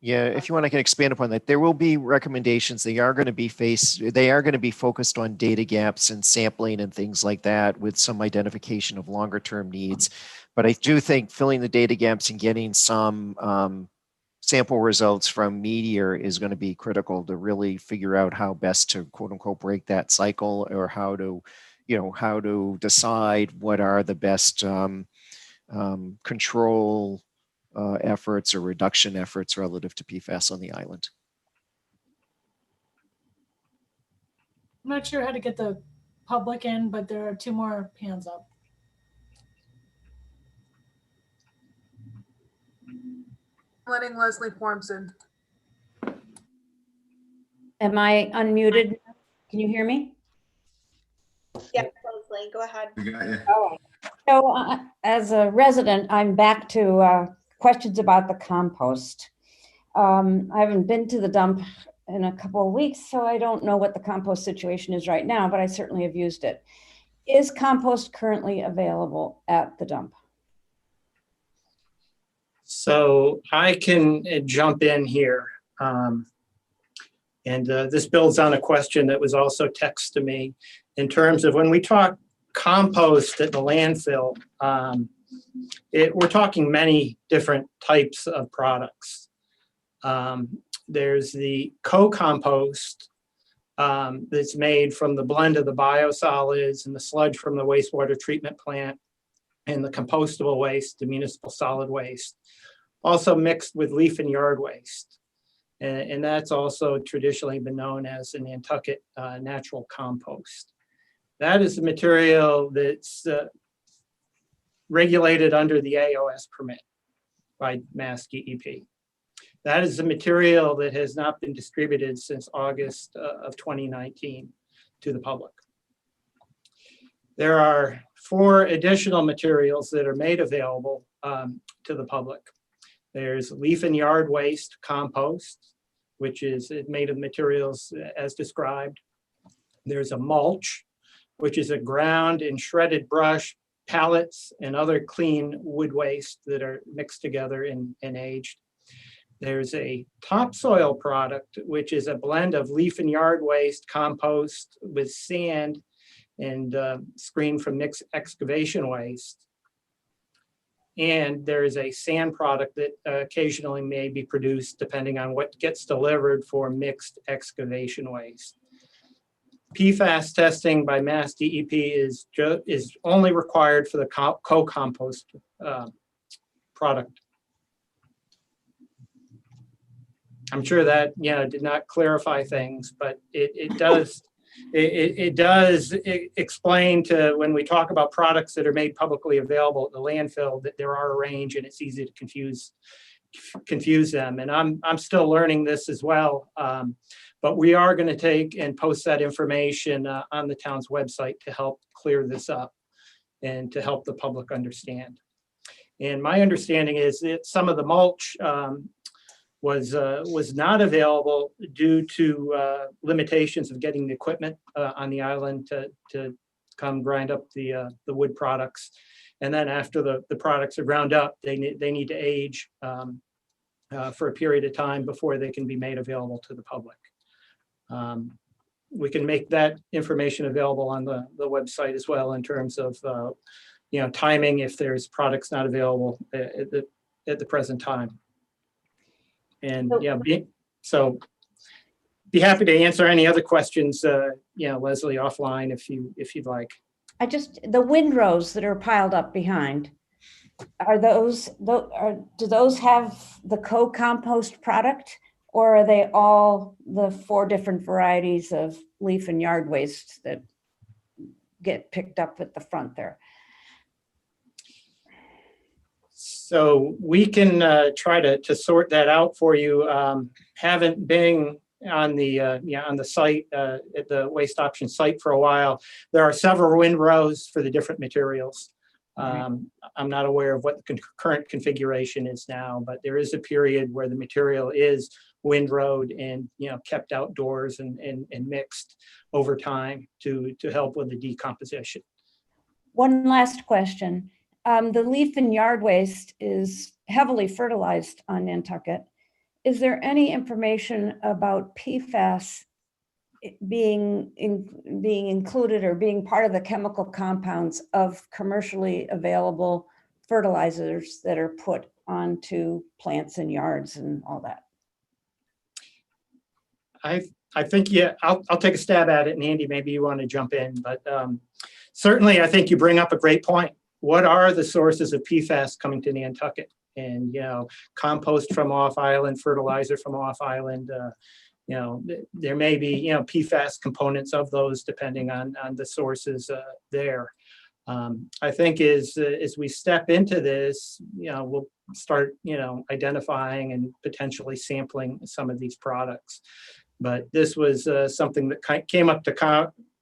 Yeah, if you want, I can expand upon that. There will be recommendations. They are going to be focused on data gaps and sampling and things like that, with some identification of longer term needs. But I do think filling the data gaps and getting some sample results from Meteor is going to be critical to really figure out how best to quote unquote break that cycle, or how to, you know, how to decide what are the best control efforts or reduction efforts relative to PFAS on the island. I'm not sure how to get the public in, but there are 2 more hands up. Letting Leslie Formson. Am I unmuted? Can you hear me? Yeah, Leslie, go ahead. We got you. All right. So as a resident, I'm back to questions about the compost. I haven't been to the dump in a couple of weeks, so I don't know what the compost situation is right now, but I certainly have used it. Is compost currently available at the dump? So I can jump in here. This builds on a question that was also texted to me in terms of when we talk compost at the landfill, we're talking many different types of products. There's the co-compost that's made from the blend of the biosolids and the sludge from the wastewater treatment plant and the compostable waste, the municipal solid waste, also mixed with leaf and yard waste. And that's also traditionally been known as the Nantucket natural compost. That is the material that's regulated under the AOS permit by Mass DEP. That is the material that has not been distributed since August of 2019 to the public. There are 4 additional materials that are made available to the public. There's leaf and yard waste compost, which is made of materials as described. There's a mulch, which is a ground and shredded brush, pallets, and other clean wood waste that are mixed together and aged. There's a topsoil product, which is a blend of leaf and yard waste compost with sand and screened from mixed excavation waste. And there is a sand product that occasionally may be produced depending on what gets delivered for mixed excavation waste. Pfast testing by Mass DEP is only required for the co-compost product. I'm sure that did not clarify things, but it does explain to when we talk about products that are made publicly available at the landfill that there are a range and it's easy to confuse them. And I'm still learning this as well. But we are going to take and post that information on the town's website to help clear this up and to help the public understand. And my understanding is that some of the mulch was not available due to limitations of getting the equipment on the island to come grind up the wood products. And then after the products are ground up, they need to age for a period of time before they can be made available to the public. We can make that information available on the website as well in terms of timing if there's products not available at the present time. And so be happy to answer any other questions, Leslie, offline if you'd like. The windrows that are piled up behind, do those have the co-compost product, or are they all the 4 different varieties of leaf and yard waste that get picked up at the front there? So we can try to sort that out for you. Haven't been on the site at the waste option site for a while. There are several windrows for the different materials. I'm not aware of what the current configuration is now, but there is a period where the material is windrowed and kept outdoors and mixed over time to help with the decomposition. One last question. The leaf and yard waste is heavily fertilized on Nantucket. Is there any information about PFAS being included or being part of the chemical compounds of commercially available fertilizers that are put onto plants and yards and all that? I think, I'll take a stab at it, and Andy, maybe you want to jump in, but certainly I think you bring up a great point. What are the sources of PFAS coming to Nantucket? And, compost from off island, fertilizer from off island, there may be, PFAS components of those depending on the sources there. I think as we step into this, we'll start, identifying and potentially sampling some of these products. But this was something that came up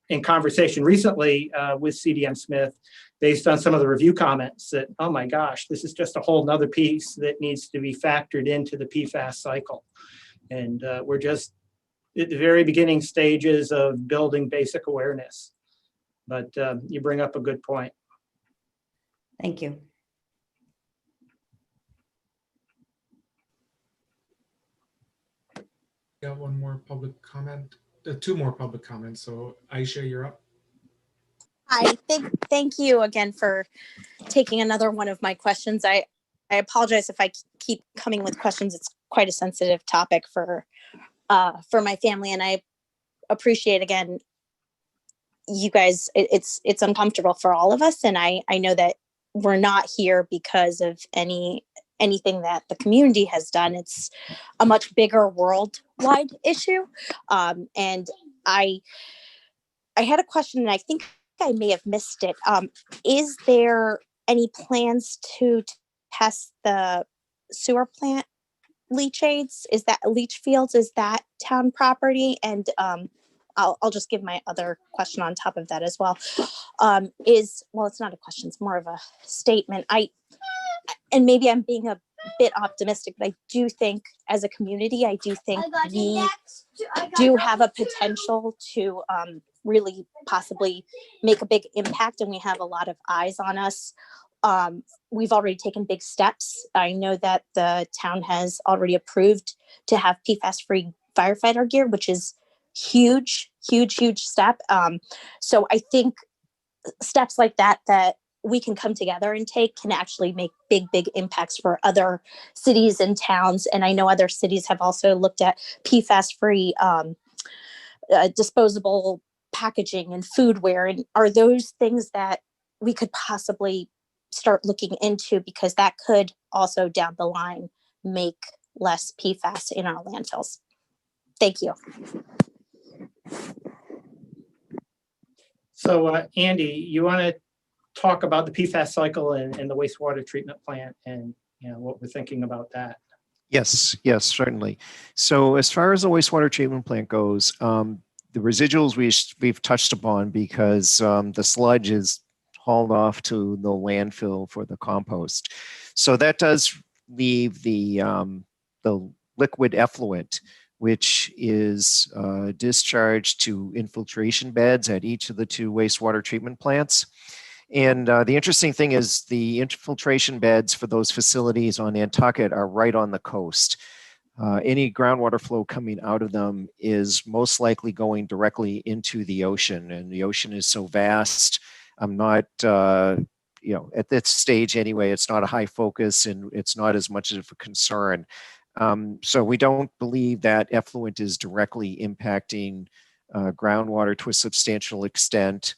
in conversation recently with CDM Smith, based on some of the review comments that, oh my gosh, this is just a whole nother piece that needs to be factored into the PFAS cycle. And we're just at the very beginning stages of building basic awareness. But you bring up a good point. Thank you. Got one more public comment, two more public comments. So Aisha, you're up. Hi, thank you again for taking another one of my questions. I apologize if I keep coming with questions. It's quite a sensitive topic for my family, and I appreciate again, you guys. It's uncomfortable for all of us, and I know that we're not here because of anything that the community has done. It's a much bigger worldwide issue, and I had a question, and I think I may have missed it. Is there any plans to test the sewer plant leachates? Is that leach fields? Is that town property? And I'll just give my other question on top of that as well. It's not a question, it's more of a statement. And maybe I'm being a bit optimistic, but I do think as a community, we do have a potential to really possibly make a big impact, and we have a lot of eyes on us. We've already taken big steps. I know that the town has already approved to have PFAS-free firefighter gear, which is huge step. So I think steps like that we can come together and take can actually make big impacts for other cities and towns. And I know other cities have also looked at PFAS-free disposable packaging and foodware. And are those things that we could possibly start looking into, because that could also down the line make less PFAS in our landfills? Thank you. So Andy, you want to talk about the PFAS cycle and the wastewater treatment plant, and what we're thinking about that? Yes, certainly. So as far as the wastewater treatment plant goes, the residuals we've touched upon, because the sludge is hauled off to the landfill for the compost. So that does leave the liquid effluent, which is discharged to infiltration beds at each of the 2 wastewater treatment plants. And the interesting thing is the infiltration beds for those facilities on Nantucket are right on the coast. Any groundwater flow coming out of them is most likely going directly into the ocean, and the ocean is so vast. I'm not, at this stage anyway, it's not a high focus, and it's not as much of a concern. So we don't believe that effluent is directly impacting groundwater to a substantial extent,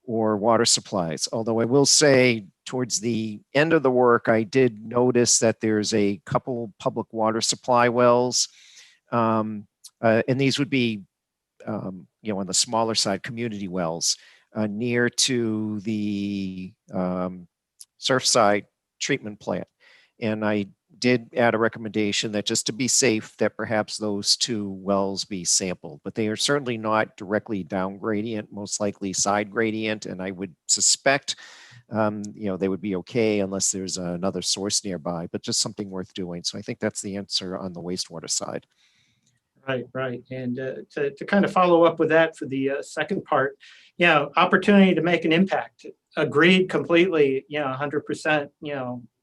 or water supplies. Although I will say, towards the end of the work, I did notice that there's a couple public water supply wells, and these would be, on the smaller side, community wells near to the Surfside treatment plant. And I did add a recommendation that, just to be safe, that perhaps those 2 wells be sampled, but they are certainly not directly down gradient, most likely side gradient. And I would suspect, they would be okay unless there's another source nearby, but just something worth doing. So I think that's the answer on the wastewater side. Right. And to kind of follow up with that for the second part, opportunity to make an impact. Agreed completely, 100%.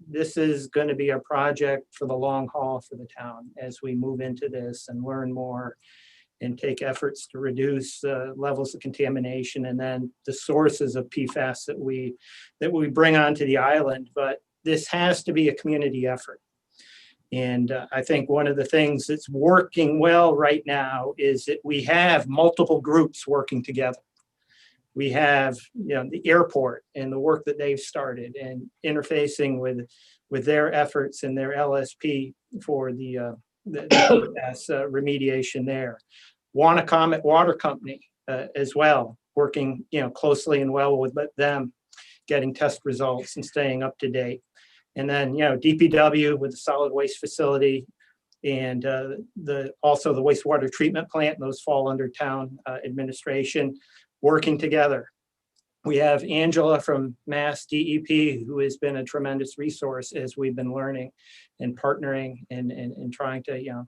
This is going to be a project for the long haul for the town as we move into this and learn more and take efforts to reduce levels of contamination, and then the sources of PFAS that we bring onto the island. But this has to be a community effort. And I think one of the things that's working well right now is that we have multiple groups working together. We have, the airport and the work that they've started, and interfacing with their efforts and their LSP for the remediation there. Wanacommet Water Company as well, working closely and well with them, getting test results and staying up to date. And then, DPW with the solid waste facility and also the wastewater treatment plant, those fall under town administration, working together. We have Angela from Mass DEP, who has been a tremendous resource as we've been learning and partnering and trying to,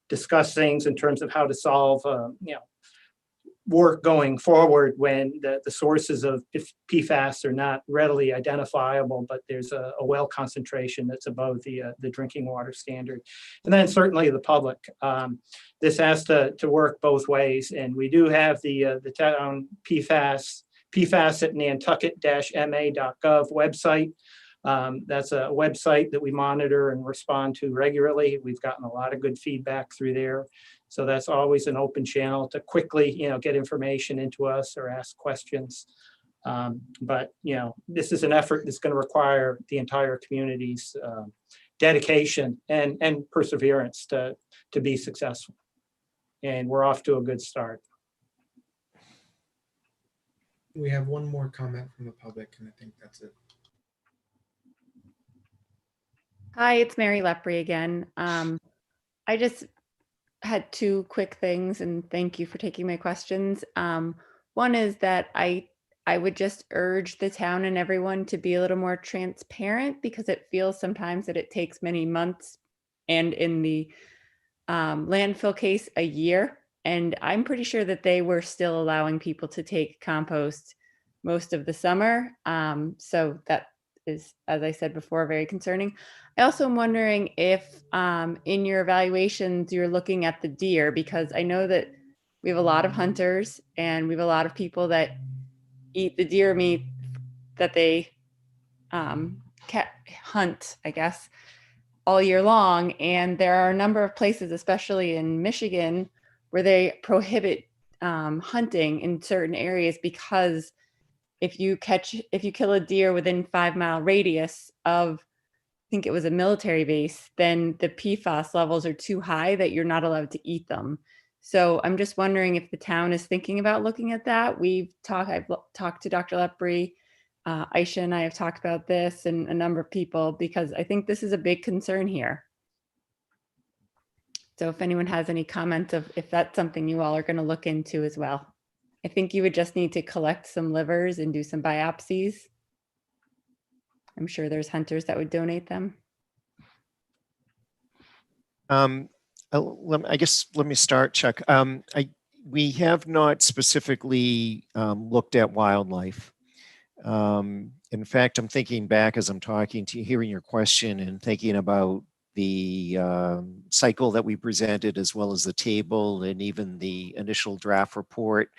discuss things in terms of how to solve, work going forward when the sources of PFAS are not readily identifiable, but there's a well concentration that's above the drinking water standard. And then certainly the public. This has to work both ways. And we do have the town PFAS at nantucket-ma.gov website. That's a website that we monitor and respond to regularly. We've gotten a lot of good feedback through there. So that's always an open channel to quickly, get information into us or ask questions. But this is an effort that's going to require the entire community's dedication and perseverance to be successful. And we're off to a good start. We have one more comment from the public, and I think that's it. Hi, it's Mary Lepre again. I just had two quick things, and thank you for taking my questions. One is that I would just urge the town and everyone to be a little more transparent, because it feels sometimes that it takes many months, and in the landfill case, a year. And I'm pretty sure that they were still allowing people to take compost most of the summer. So that is, as I said before, very concerning. I also am wondering if in your evaluations, you're looking at the deer, because I know that we have a lot of hunters and we have a lot of people that eat the deer meat that they hunt, I guess, all year long. And there are a number of places, especially in Michigan, where they prohibit hunting in certain areas, because if you kill a deer within 5-mile radius of, I think it was a military base, then the PFAS levels are too high that you're not allowed to eat them. So I'm just wondering if the town is thinking about looking at that. I've talked to Dr. Lepre, Aisha and I have talked about this, and a number of people, because I think this is a big concern here. So if anyone has any comments of if that's something you all are going to look into as well. I think you would just need to collect some livers and do some biopsies. I'm sure there's hunters that would donate them. I guess let me start, Chuck. We have not specifically looked at wildlife. In fact, I'm thinking back as I'm talking to you, hearing your question and thinking about the cycle that we presented, as well as the table and even the initial draft report.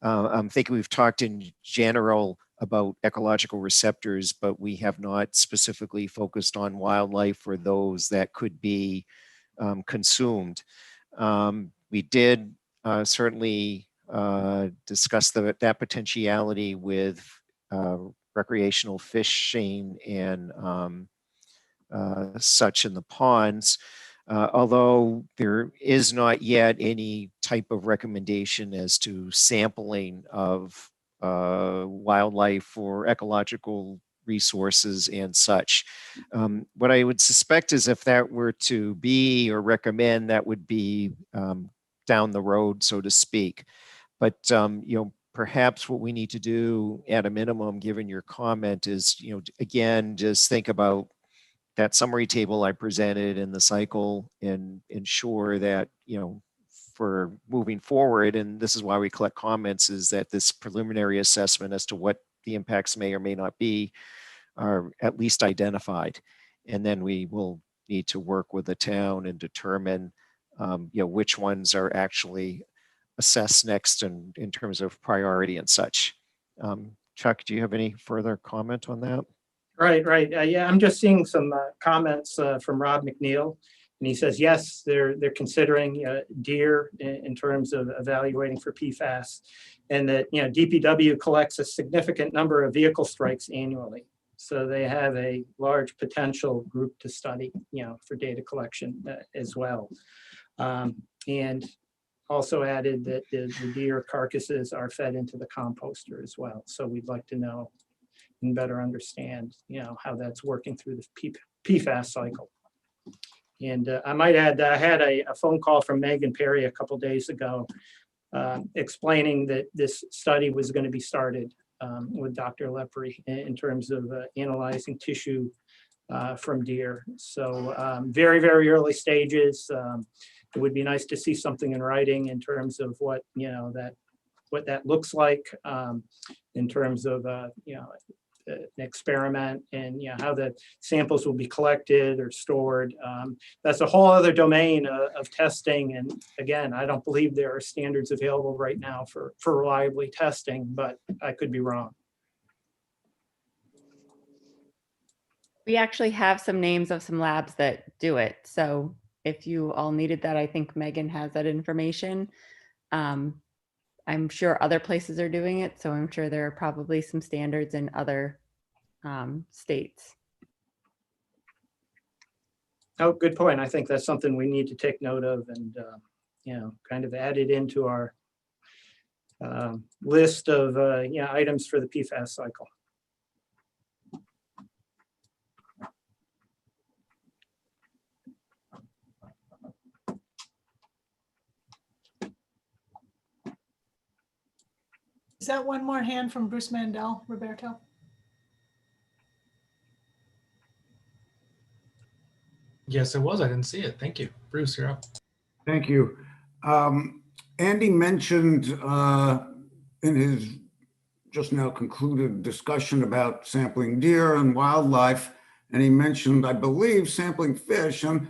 I'm thinking we've talked in general about ecological receptors, but we have not specifically focused on wildlife or those that could be consumed. We did certainly discuss that potentiality with recreational fishing and such in the ponds. Although there is not yet any type of recommendation as to sampling of wildlife for ecological resources and such. What I would suspect is if that were to be or recommend, that would be down the road, so to speak. But perhaps what we need to do at a minimum, given your comment, is again, just think about that summary table I presented in the cycle and ensure that, for moving forward, and this is why we collect comments, is that this preliminary assessment as to what the impacts may or may not be are at least identified. And then we will need to work with the town and determine, which ones are actually assessed next in terms of priority and such. Chuck, do you have any further comment on that? Right. Yeah, I'm just seeing some comments from Rob McNeil, and he says, yes, they're considering deer in terms of evaluating for PFAS, and that DPW collects a significant number of vehicle strikes annually, so they have a large potential group to study, for data collection as well, and also added that the deer carcasses are fed into the composter as well. So we'd like to know, and better understand, how that's working through the PFAS cycle. And I might add that I had a phone call from Megan Perry a couple days ago explaining that this study was going to be started with Dr. Lepre in terms of analyzing tissue from deer. So very, very early stages. It would be nice to see something in writing in terms of what, what that looks like in terms of, an experiment and how the samples will be collected or stored. That's a whole other domain of testing. And again, I don't believe there are standards available right now for reliably testing, but I could be wrong. We actually have some names of some labs that do it. So if you all needed that, I think Megan has that information. I'm sure other places are doing it. So I'm sure there are probably some standards in other states. Oh, good point. I think that's something we need to take note of and, kind of add it into our list of, items for the PFAS cycle. Is that one more hand from Bruce Mandel, Roberto? Yes, it was. I didn't see it. Thank you. Bruce, you're up. Thank you. Andy mentioned in his just now concluded discussion about sampling deer and wildlife, and he mentioned, I believe, sampling fish. And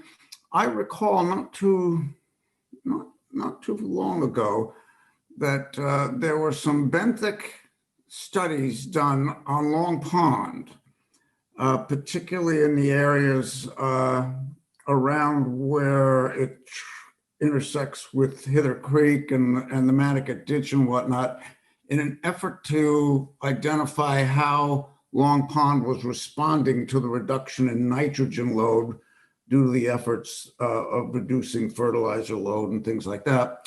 I recall not too long ago that there were some benthic studies done on Long Pond, particularly in the areas around where it intersects with Hither Creek and the Nantucket Ditch and whatnot, in an effort to identify how Long Pond was responding to the reduction in nitrogen load due to the efforts of reducing fertilizer load and things like that.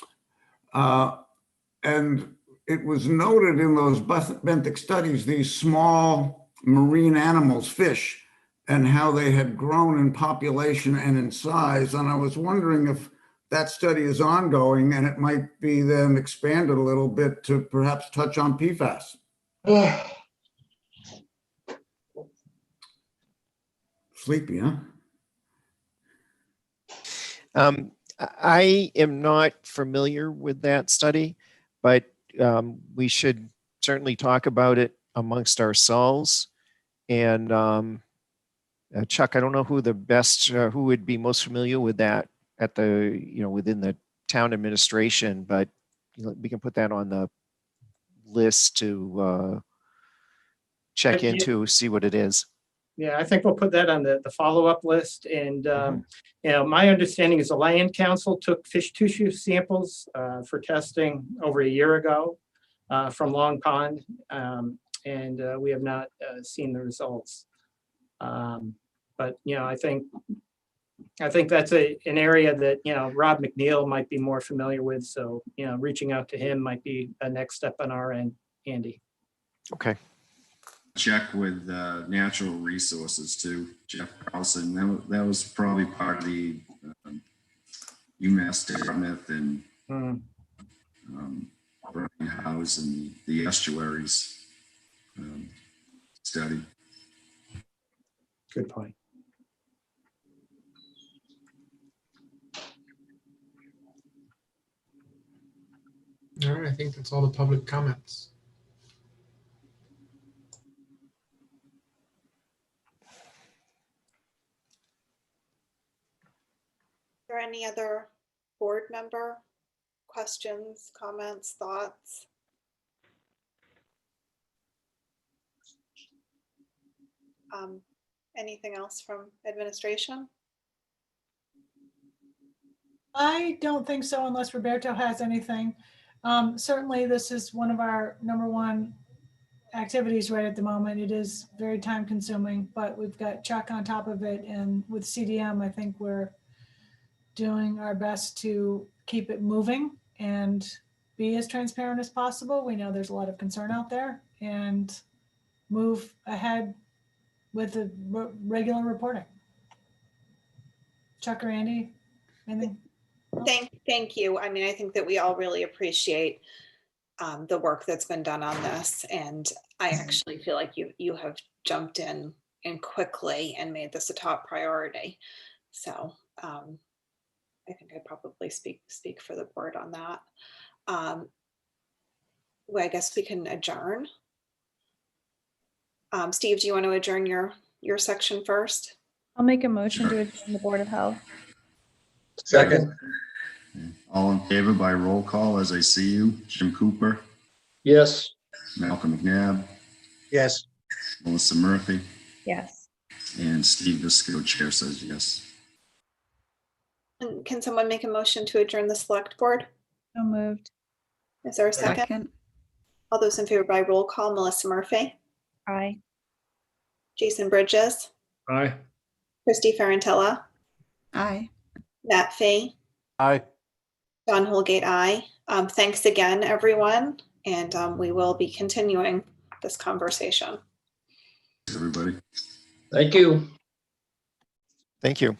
And it was noted in those benthic studies, these small marine animals, fish, and how they had grown in population and in size. And I was wondering if that study is ongoing and it might be then expanded a little bit to perhaps touch on PFAS. Sleepy, huh? I am not familiar with that study, but we should certainly talk about it amongst ourselves. And Chuck, I don't know who the best, who would be most familiar with that at the, within the town administration, but we can put that on the list to check into, see what it is. Yeah, I think we'll put that on the follow-up list. And, my understanding is the Land Council took fish tissue samples for testing over a year ago from Long Pond. And we have not seen the results. But, I think that's an area that, Rob McNeil might be more familiar with. So, reaching out to him might be a next step on our end, Andy. Okay. Check with natural resources too, Jeff Carlson. That was probably part of the UMass Dartmouth and Burning House and the estuaries study. Good point. All right, I think that's all the public comments. Are there any other board member questions, comments, thoughts? Anything else from administration? I don't think so unless Roberto has anything. Certainly this is one of our #1 activities right at the moment. It is very time consuming, but we've got Chuck on top of it. And with CDM, I think we're doing our best to keep it moving and be as transparent as possible. We know there's a lot of concern out there, and move ahead with the regular reporting. Chuck or Andy, anything? Thank you. I mean, I think that we all really appreciate the work that's been done on this, and I actually feel like you have jumped in quickly and made this a top priority. So I think I probably speak for the board on that. Well, I guess we can adjourn. Steve, do you want to adjourn your section first? I'll make a motion to adjourn the Board of Health. Second. All in favor by roll call as I see you. Jim Cooper, Yes. Malcolm McNabb, Yes. Melissa Murphy, Yes. and Steve Visco, chair says yes. And can someone make a motion to adjourn the select board? So moved. Is there a second? All those in favor by roll call, Melissa Murphy, Aye. Jason Bridges, Aye. Christy Ferrantella, Aye. Matt Fee, Aye. Don Holgate, aye. Thanks again, everyone. And we will be continuing this conversation. Everybody. Thank you. Thank you.